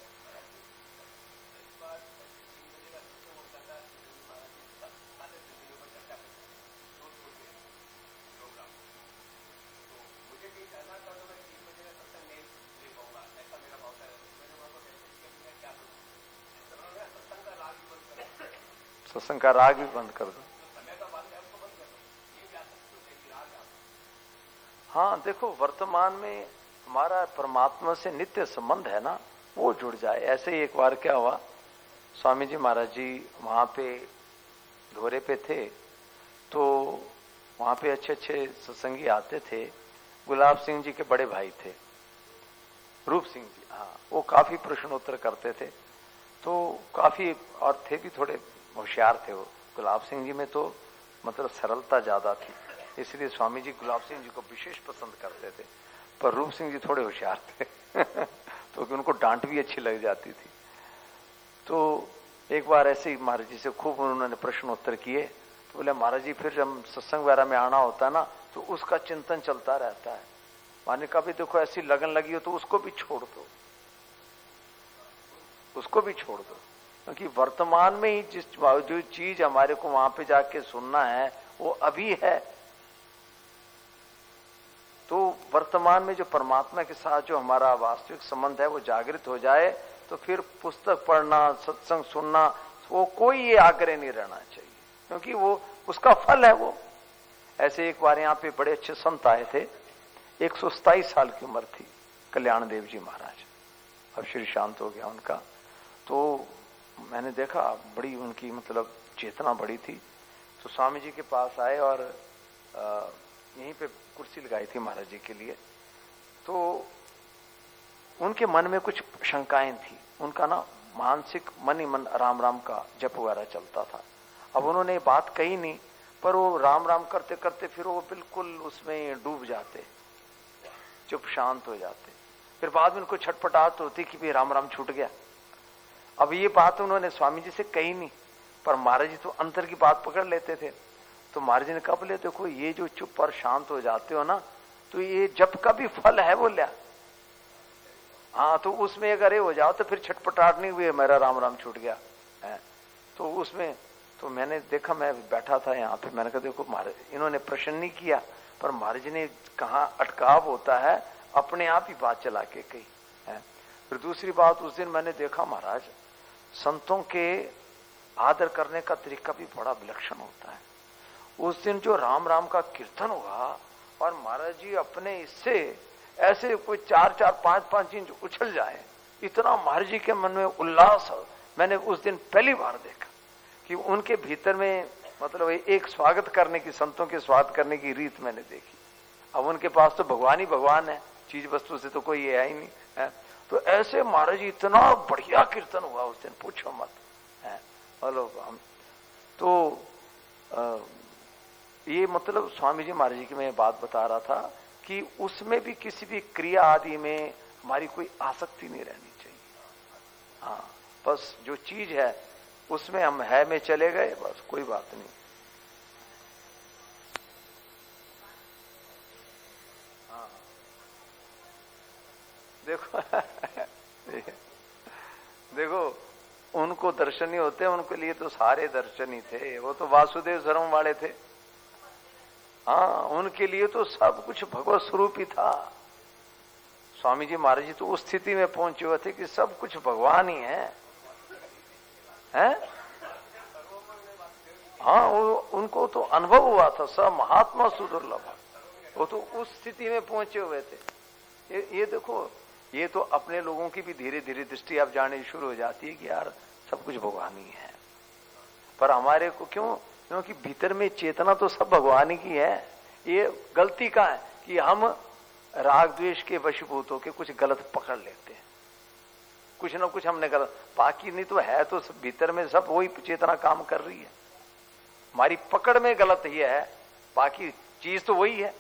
सत्संग का राग भी बंद कर दो। हाँ देखो, वर्तमान में हमारा परमात्मा से नित्य संबंध है ना, वो जुड़ जाए। ऐसे ही एक बार क्या हुआ, स्वामी जी महाराज जी वहां पे दौरे पे थे, तो वहां पे अच्छे अच्छे सत्संगी आते थे। गुलाब सिंह जी के बड़े भाई थे, रूप सिंह जी, हाँ, वो काफी प्रश्नोत्तर करते थे, तो काफी और थे भी थोड़े होशियार थे वो। गुलाब सिंह जी में तो मतलब सरलता ज्यादा थी, इसलिए स्वामी जी गुलाब सिंह जी को विशेष पसंद करते थे। पर रूप सिंह जी थोड़े होशियार थे तो उनको डांट भी अच्छी लग जाती थी। तो एक बार ऐसे ही महाराज जी से खूब उन्होंने प्रश्नोत्तर किए, तो बोले महाराज जी फिर जब सत्संग वगैरह में आना होता है ना, तो उसका चिंतन चलता रहता है। माने कभी देखो ऐसी लगन लगी हो तो उसको भी छोड़ दो, उसको भी छोड़ दो, क्योंकि वर्तमान में ही जो चीज हमारे को वहां पे जाके सुनना है वो अभी है। तो वर्तमान में जो परमात्मा के साथ जो हमारा वास्तविक संबंध है वो जागृत हो जाए तो फिर पुस्तक पढ़ना, सत्संग सुनना, वो कोई ये आग्रह नहीं रहना चाहिए, क्योंकि वो उसका फल है वो। ऐसे एक बार यहाँ पे बड़े अच्छे संत आए थे, 127 साल की उम्र थी, कल्याण देव जी महाराज, अब श्री शांत हो गया उनका। तो मैंने देखा बड़ी उनकी मतलब चेतना बड़ी थी। तो स्वामी जी के पास आए और यहीं पे कुर्सी लगाई थी महाराज जी के लिए। तो उनके मन में कुछ शंकाएं थी, उनका ना मानसिक मन ही मन राम राम का जप वगैरह चलता था। अब उन्होंने बात कही नहीं, पर वो राम राम करते करते फिर वो बिल्कुल उसमें डूब जाते, चुप शांत हो जाते। फिर बाद में उनको छटपटाहट होती कि भाई राम राम छूट गया। अब ये बात उन्होंने स्वामी जी से कही नहीं, पर महाराज जी तो अंतर की बात पकड़ लेते थे। तो महाराज जी ने कहा, बोले देखो ये जो चुप और शांत हो जाते हो ना, तो ये जप का भी फल है बोलिया। हाँ, तो उसमें अगर ये हो जाओ तो फिर छटपटाहट नहीं हुई मेरा राम राम छूट गया है। तो उसमें तो मैंने देखा, मैं बैठा था यहाँ पे, मैंने कहा देखो महाराज, इन्होंने प्रश्न नहीं किया, पर महाराज जी ने कहा अटकाव होता है, अपने आप ही बात चला के कही है। फिर दूसरी बात, उस दिन मैंने देखा महाराज संतों के आदर करने का तरीका भी बड़ा विलक्षण होता है। उस दिन जो राम राम का कीर्तन हुआ और महाराज जी अपने इससे ऐसे कोई 4-4, 5-5 इंच उछल जाए, इतना महाराज जी के मन में उल्लास मैंने उस दिन पहली बार देखा कि उनके भीतर में मतलब एक स्वागत करने की, संतों के स्वागत करने की रीत मैंने देखी। अब उनके पास तो भगवान ही भगवान है, चीज वस्तु से तो कोई है ही नहीं है। तो ऐसे महाराज जी इतना बढ़िया कीर्तन हुआ उस दिन, पूछो मत है। हेलो, हम तो ये मतलब स्वामी जी महाराज जी की मैं बात बता रहा था कि उसमें भी किसी भी क्रिया आदि में हमारी कोई आसक्ति नहीं रहनी चाहिए। हाँ, बस जो चीज है उसमें हम है में चले गए, बस कोई बात नहीं। हाँ देखो देखो उनको दर्शन ही होते, उनके लिए तो सारे दर्शन ही थे, वो तो वासुदेव धर्म वाले थे। हाँ, उनके लिए तो सब कुछ भगवत स्वरूप ही था। स्वामी जी महाराज जी तो उस स्थिति में पहुंचे हुए थे कि सब कुछ भगवान ही है। हाँ, उनको तो अनुभव हुआ था, सब महात्मा सुदुर्लभ, वो तो उस स्थिति में पहुंचे हुए थे। ये देखो, ये तो अपने लोगों की भी धीरे धीरे दृष्टि अब जाने शुरू हो जाती है कि यार सब कुछ भगवान ही है। पर हमारे को क्यों? क्योंकि भीतर में चेतना तो सब भगवान ही की है। ये गलती का है कि हम राग द्वेष के वशीभूत होकर कुछ गलत पकड़ लेते हैं, कुछ ना कुछ हमने गलत, बाकी नहीं तो है तो भीतर में सब वही चेतना काम कर रही है। हमारी पकड़ में गलत ही है, बाकी चीज तो वही है।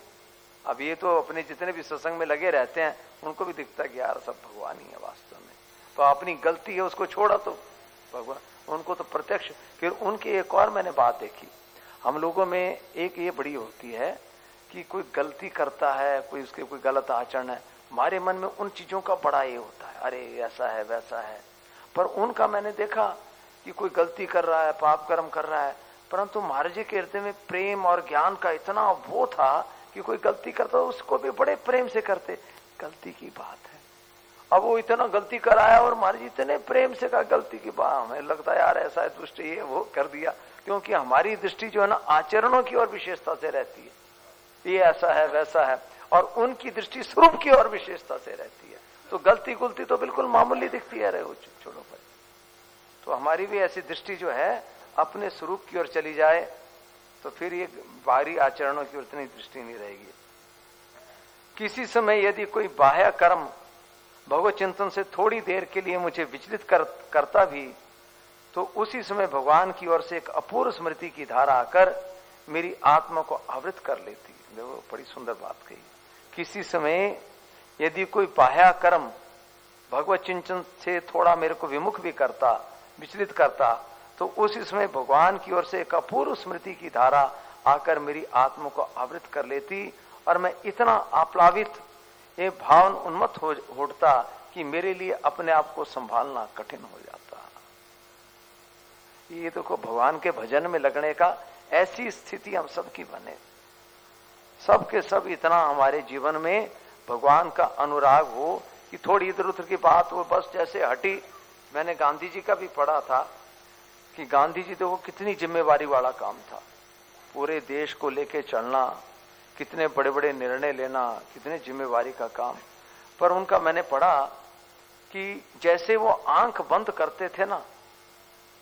अब ये तो अपने जितने भी सत्संग में लगे रहते हैं उनको भी दिखता है कि यार सब भगवान ही है वास्तव में, तो अपनी गलती है उसको छोड़ा तो भगवान, उनको तो प्रत्यक्ष। फिर उनकी एक और मैंने बात देखी, हम लोगों में एक ये बड़ी होती है कि कोई गलती करता है, कोई उसके कोई गलत आचरण है, हमारे मन में उन चीजों का बड़ा ये होता है, अरे ऐसा है वैसा है। पर उनका मैंने देखा कि कोई गलती कर रहा है, पाप कर्म कर रहा है, परंतु महाराज जी के हृदय में प्रेम और ज्ञान का इतना वो था कि कोई गलती करता उसको भी बड़े प्रेम से करते। गलती की बात है, अब वो इतना गलती कराया और महाराज जी इतने प्रेम से कहा गलती की बात, हमें लगता है यार ऐसा है, दुष्ट ये वो कर दिया, क्योंकि हमारी दृष्टि जो है ना आचरणों की ओर विशेषता से रहती है, ये ऐसा है वैसा है, और उनकी दृष्टि स्वरूप की ओर विशेषता से रहती है। तो गलती गुलती तो बिल्कुल मामूली दिखती है, रहे छोड़ो भाई। तो हमारी भी ऐसी दृष्टि जो है अपने स्वरूप की ओर चली जाए तो फिर ये बाहरी आचरणों की ओर इतनी दृष्टि नहीं रहेगी। किसी समय यदि कोई बाह्य कर्म भगवत चिंतन से थोड़ी देर के लिए मुझे विचलित करता भी, तो उसी समय भगवान की ओर से एक अपूर्व स्मृति की धारा आकर मेरी आत्मा को आवृत कर लेती। देखो बड़ी सुंदर बात कही। किसी समय यदि कोई बाह्य कर्म भगवत चिंतन से थोड़ा मेरे को विमुख भी करता, विचलित करता, तो उसी समय भगवान की ओर से एक अपूर्व स्मृति की धारा आकर मेरी आत्मा को आवृत कर लेती और मैं इतना आप्लावित, ये भावन उन्मत्त होता कि मेरे लिए अपने आप को संभालना कठिन हो जाता। ये देखो भगवान के भजन में लगने का ऐसी स्थिति हम सबकी बने, सबके सब इतना हमारे जीवन में भगवान का अनुराग हो कि थोड़ी इधर उधर की बात हो बस जैसे हटी। मैंने गांधी जी का भी पढ़ा था कि गांधी जी देखो कितनी जिम्मेवारी वाला काम था, पूरे देश को लेके चलना, कितने बड़े बड़े निर्णय लेना, कितने जिम्मेवारी का काम। पर उनका मैंने पढ़ा कि जैसे वो आंख बंद करते थे ना,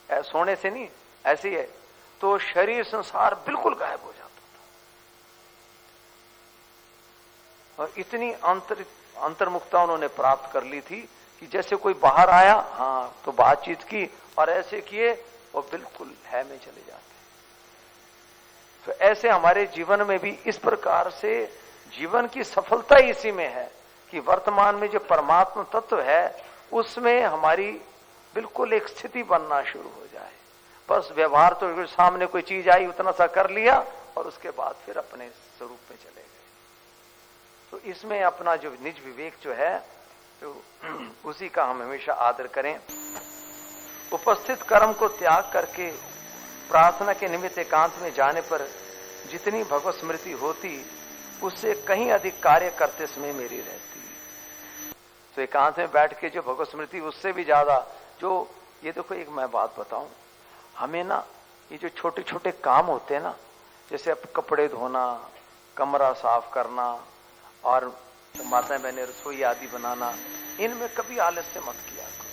सोने से नहीं ऐसी है, तो शरीर संसार बिल्कुल गायब हो जाता था। और इतनी अंतर्मुखता उन्होंने प्राप्त कर ली थी कि जैसे कोई बाहर आया, हाँ तो बातचीत की और ऐसे किए और बिल्कुल है में चले जाते। तो ऐसे हमारे जीवन में भी इस प्रकार से जीवन की सफलता इसी में है कि वर्तमान में जो परमात्मा तत्व है उसमें हमारी बिल्कुल एक स्थिति बनना शुरू हो जाए। बस व्यवहार तो सामने कोई चीज आई उतना सा कर लिया और उसके बाद फिर अपने स्वरूप में चले गए। तो इसमें अपना जो निज विवेक जो है तो उसी का हम हमेशा आदर करें। उपस्थित कर्म को त्याग करके प्रार्थना के निमित्त एकांत में जाने पर जितनी भगवत स्मृति होती उससे कहीं अधिक कार्य करते समय मेरी रहती। तो एकांत में बैठ के जो भगवत स्मृति उससे भी ज्यादा जो ये देखो एक मैं बात बताऊं, हमें ना ये जो छोटे छोटे काम होते हैं ना, जैसे अब कपड़े धोना, कमरा साफ करना और माता बहने रसोई आदि बनाना, इनमें कभी आलस्य मत किया करो।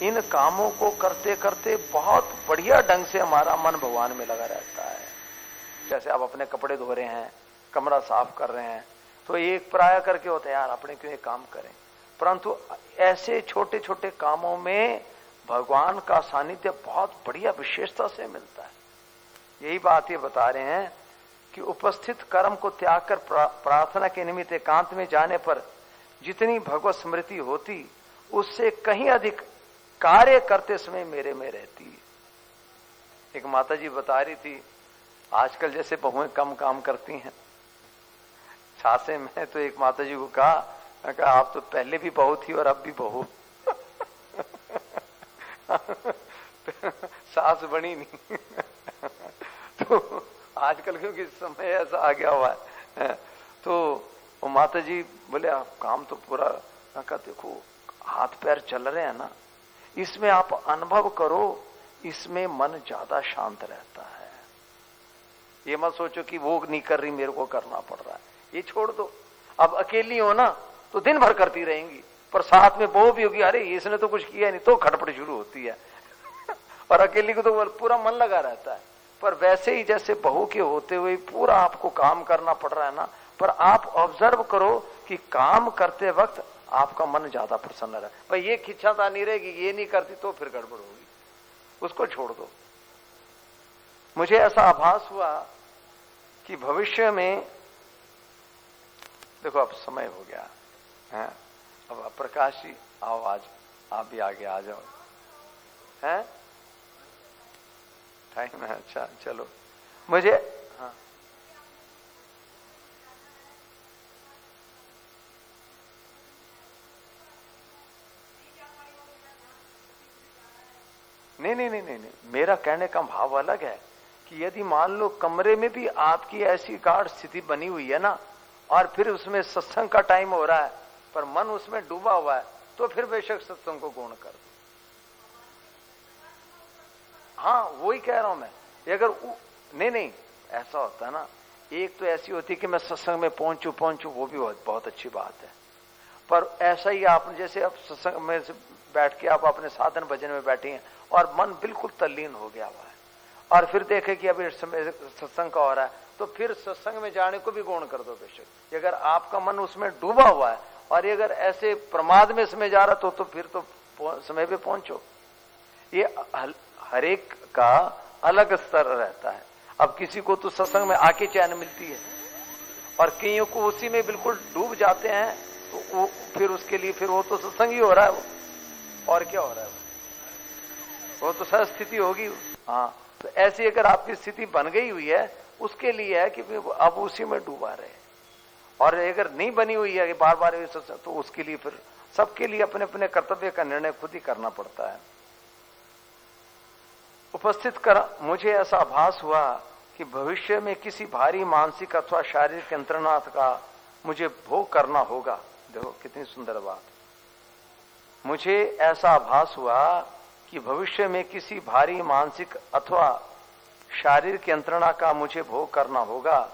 इन कामों को करते करते बहुत बढ़िया ढंग से हमारा मन भगवान में लगा रहता है। जैसे आप अपने कपड़े धो रहे हैं, कमरा साफ कर रहे हैं, तो एक प्राय करके होता है यार अपने क्यों एक काम करें, परंतु ऐसे छोटे छोटे कामों में भगवान का सानिध्य बहुत बढ़िया विशेषता से मिलता है। यही बात ये बता रहे हैं कि उपस्थित कर्म को त्याग कर प्रार्थना के निमित्त एकांत में जाने पर जितनी भगवत स्मृति होती उससे कहीं अधिक कार्य करते समय मेरे में रहती। एक माता जी बता रही थी आजकल जैसे बहुएं कम काम करती हैं, सासे में तो एक माता जी को कहा आप तो पहले भी बहू थी और अब भी बहू सास बनी नहीं तो आजकल क्योंकि समय ऐसा आ गया हुआ है तो वो माता जी बोले आप काम तो पूरा, कहा देखो हाथ पैर चल रहे हैं ना, इसमें आप अनुभव करो, इसमें मन ज्यादा शांत रहता है। ये मत सोचो कि वो नहीं कर रही मेरे को करना पड़ रहा है, ये छोड़ दो। अब अकेली हो ना तो दिन भर करती रहेंगी, पर साथ में बहू भी होगी, अरे इसने तो कुछ किया नहीं, तो खटपट शुरू होती है और अकेली को तो पूरा मन लगा रहता है। पर वैसे ही जैसे बहू के होते हुए पूरा आपको काम करना पड़ रहा है ना, पर आप ऑब्जर्व करो कि काम करते वक्त आपका मन ज्यादा प्रसन्न रहे। भाई ये खिंचाता नहीं रहेगी, ये नहीं करती तो फिर गड़बड़ होगी, उसको छोड़ दो। मुझे ऐसा आभास हुआ कि भविष्य में देखो अब समय हो गया है, अब प्रकाश जी आओ, आज आप भी आगे आ जाओ, हैं टाइम है, अच्छा चलो। मुझे हाँ नहीं, मेरा कहने का भाव अलग है कि यदि मान लो कमरे में भी आपकी ऐसी गाढ़ स्थिति बनी हुई है ना और फिर उसमें सत्संग का टाइम हो रहा है पर मन उसमें डूबा हुआ है, तो फिर बेशक सत्संग को गौण कर दो। हाँ वही कह रहा हूं मैं। अगर नहीं ऐसा होता है ना, एक तो ऐसी होती कि मैं सत्संग में पहुंचू वो भी बहुत अच्छी बात है, पर ऐसा ही आप जैसे अब सत्संग में बैठ के आप अपने साधन भजन में बैठे हैं और मन बिल्कुल तल्लीन हो गया हुआ है और फिर देखे कि अभी सत्संग का हो रहा है, तो फिर सत्संग में जाने को भी गौण कर दो बेशक। अगर आपका मन उसमें डूबा हुआ है और अगर ऐसे प्रमाद में समय जा रहा तो फिर तो समय पे पहुंचो। ये हर एक का अलग स्तर रहता है। अब किसी को तो सत्संग में आके चैन मिलती है और कईयों को उसी में बिल्कुल डूब जाते हैं, तो वो फिर उसके लिए फिर वो तो सत्संग ही हो रहा है वो, और क्या हो रहा है वो तो सह स्थिति होगी। हाँ तो ऐसी अगर आपकी स्थिति बन गई हुई है, उसके लिए है कि अब उसी में डूबा रहे और अगर नहीं बनी हुई है कि बार बार ये सोच, तो उसके लिए फिर सबके लिए अपने अपने कर्तव्य का निर्णय खुद ही करना पड़ता है। उपस्थित कर मुझे ऐसा आभास हुआ कि भविष्य में किसी भारी मानसिक अथवा शारीरिक यंत्रणा का मुझे भोग करना होगा। देखो कितनी सुंदर बात। मुझे ऐसा आभास हुआ कि भविष्य में किसी भारी मानसिक अथवा शारीरिक यंत्रणा का मुझे भोग करना होगा।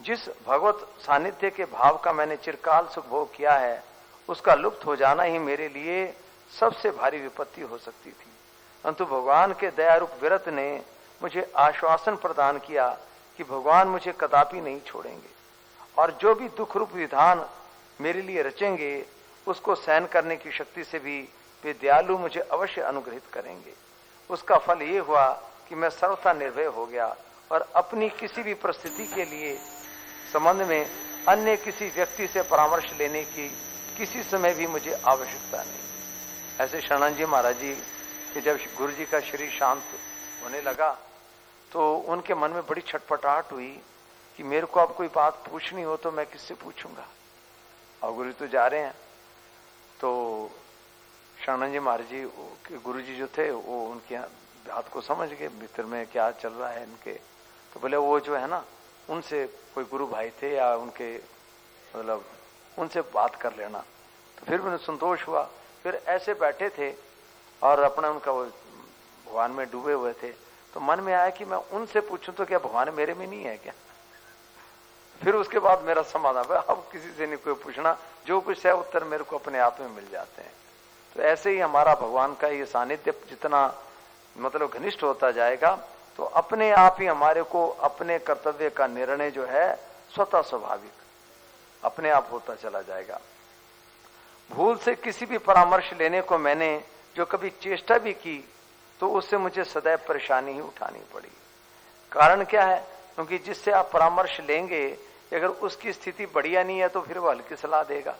जिस भगवत सानिध्य के भाव का मैंने चिरकाल सुख भोग किया है, उसका लुप्त हो जाना ही मेरे लिए सबसे भारी विपत्ति हो सकती थी। परंतु भगवान के दयारूप विरत ने मुझे आश्वासन प्रदान किया कि भगवान मुझे कदापि नहीं छोड़ेंगे और जो भी दुख रूप विधान मेरे लिए रचेंगे उसको सहन करने की शक्ति से भी वे दयालु मुझे अवश्य अनुग्रहित करेंगे। उसका फल ये हुआ कि मैं सर्वथा निर्भय हो गया और अपनी किसी भी परिस्थिति के लिए संबंध में अन्य किसी व्यक्ति से परामर्श लेने की किसी समय भी मुझे आवश्यकता नहीं। ऐसे शरणानंद जी महाराज जी कि जब गुरु जी का शरीर शांत होने लगा तो उनके मन में बड़ी छटपटाहट हुई कि मेरे को अब कोई बात पूछनी हो तो मैं किससे पूछूंगा, और गुरु जी तो जा रहे हैं। तो शरणानंद जी महाराज जी के गुरु जी जो थे वो उनके बात को समझ गए, भीतर में क्या चल रहा है इनके। तो बोले वो जो है ना उनसे कोई गुरु भाई थे या उनके मतलब उनसे बात कर लेना। तो फिर मुझे संतोष हुआ। फिर ऐसे बैठे थे और अपना उनका वो भगवान में डूबे हुए थे, तो मन में आया कि मैं उनसे पूछूं तो क्या भगवान मेरे में नहीं है क्या। फिर उसके बाद मेरा समाधान हुआ, अब किसी से नहीं कोई पूछना, जो कुछ है उत्तर मेरे को अपने आप में मिल जाते हैं। तो ऐसे ही हमारा भगवान का ये सानिध्य जितना मतलब घनिष्ठ होता जाएगा तो अपने आप ही हमारे को अपने कर्तव्य का निर्णय जो है स्वतः स्वाभाविक अपने आप होता चला जाएगा। भूल से किसी भी परामर्श लेने को मैंने जो कभी चेष्टा भी की तो उससे मुझे सदैव परेशानी ही उठानी पड़ी। कारण क्या है? क्योंकि जिससे आप परामर्श लेंगे अगर उसकी स्थिति बढ़िया नहीं है तो फिर वो हल्की सलाह देगा।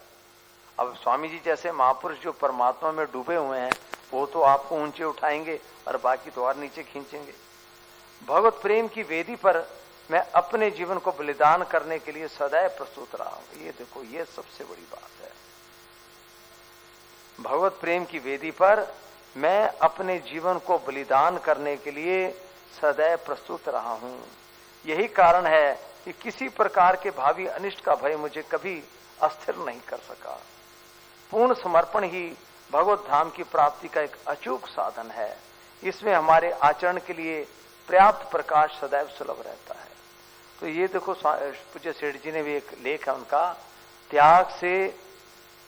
अब स्वामी जी जैसे महापुरुष जो परमात्मा में डूबे हुए हैं वो तो आपको ऊंचे उठाएंगे और बाकी तो और नीचे खींचेंगे। भगवत प्रेम की वेदी पर मैं अपने जीवन को बलिदान करने के लिए सदैव प्रस्तुत रहा हूं। ये देखो, ये सबसे बड़ी बात है। भगवत प्रेम की वेदी पर मैं अपने जीवन को बलिदान करने के लिए सदैव प्रस्तुत रहा हूं। यही कारण है कि किसी प्रकार के भावी अनिष्ट का भय मुझे कभी अस्थिर नहीं कर सका। पूर्ण समर्पण ही भगवत धाम की प्राप्ति का एक अचूक साधन है। इसमें हमारे आचरण के लिए पर्याप्त प्रकाश सदैव सुलभ रहता है। तो ये देखो, पूज्य सेठ जी ने भी एक लेख है उनका, त्याग से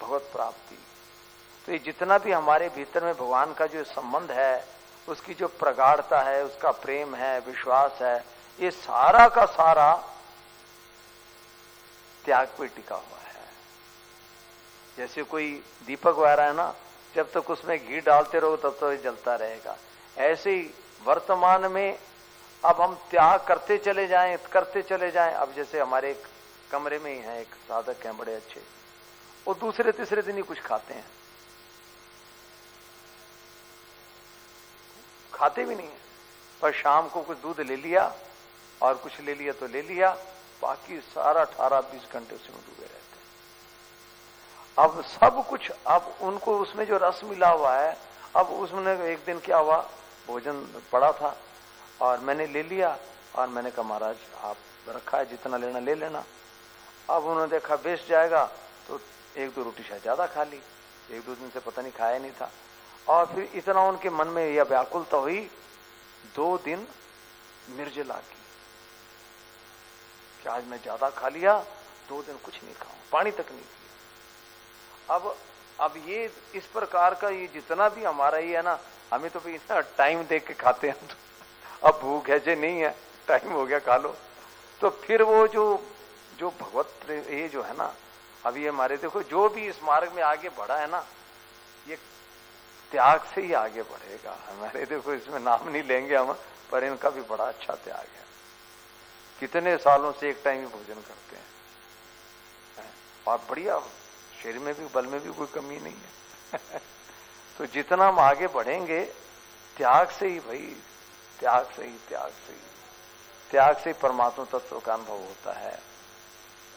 भगवत प्राप्ति। तो ये जितना भी हमारे भीतर में भगवान का जो संबंध है, उसकी जो प्रगाढ़ता है, उसका प्रेम है, विश्वास है, ये सारा का सारा त्याग पे टिका हुआ है। जैसे कोई दीपक वगैरह है ना, जब तक उसमें घी डालते रहो तब तो ये जलता रहेगा। ऐसे ही वर्तमान में अब हम त्याग करते चले जाएं। अब जैसे हमारे एक कमरे में ही है एक साधक हैं बड़े अच्छे, वो दूसरे तीसरे दिन ही कुछ खाते हैं, खाते भी नहीं है, पर शाम को कुछ दूध ले लिया और कुछ ले लिया तो ले लिया, बाकी सारा 18-20 घंटे उसमें डूबे रहते हैं। अब सब कुछ, अब उनको उसमें जो रस मिला हुआ है, अब उसमें एक दिन क्या हुआ, भोजन पड़ा था और मैंने ले लिया और मैंने कहा महाराज आप रखा है, जितना लेना ले लेना। अब उन्होंने देखा वेस्ट जाएगा तो 1-2 रोटी शायद ज्यादा खा ली, 1-2 दिन से पता नहीं खाया नहीं था। और फिर इतना उनके मन में यह व्याकुलता हुई, 2 दिन निर्जला की कि आज मैं ज्यादा खा लिया, 2 दिन कुछ नहीं खाऊं, पानी तक नहीं पिया। अब ये इस प्रकार का ये जितना भी हमारा ये है ना, हमें तो भाई टाइम देख के खाते हैं, तो अब भूख है जे नहीं है, टाइम हो गया खा लो। तो फिर वो जो भगवत ये जो है ना, अब ये हमारे देखो जो भी इस मार्ग में आगे बढ़ा है ना, ये त्याग से ही आगे बढ़ेगा। हमारे देखो इसमें नाम नहीं लेंगे हम, पर इनका भी बड़ा अच्छा त्याग है। कितने सालों से एक टाइम ही भोजन करते हैं और बढ़िया, शरीर में भी बल में भी कोई कमी नहीं है। तो जितना हम आगे बढ़ेंगे त्याग से ही भाई, त्याग से ही परमात्मा तत्व का अनुभव होता है।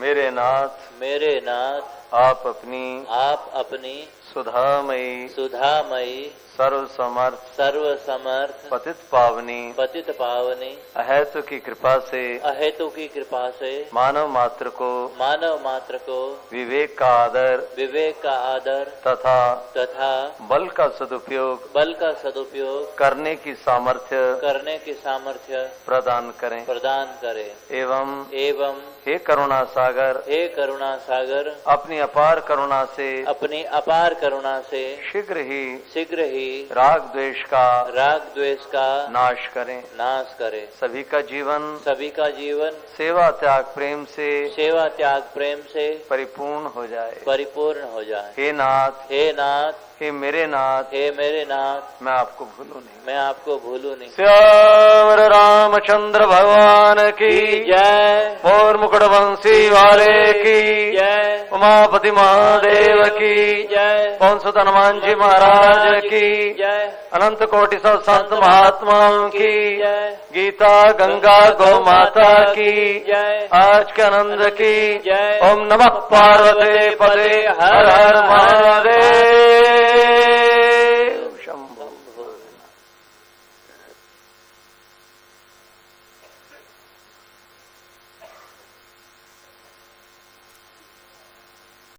मेरे नाथ आप अपनी सुधामयी सर्व समर्थ पतित पावनी अहेतु की कृपा से मानव मात्र को विवेक का आदर तथा बल का सदुपयोग करने की सामर्थ्य प्रदान करें एवं हे करुणा सागर अपनी अपार करुणा से शीघ्र ही राग द्वेष का नाश करें सभी का जीवन सेवा त्याग प्रेम से परिपूर्ण हो जाए हे नाथ हे मेरे नाथ मैं आपको भूलूं नहीं श्याम रामचंद्र भगवान की जय और मुकुटवंशी वाले की जय उमापति महादेव की जय पवन सुत हनुमान जी महाराज की जय अनंत कोटि सब संत महात्माओं की जय गीता गंगा गौ माता की जय आज के आनंद की जय ओम नमः पार्वती पते हर हर महादेव।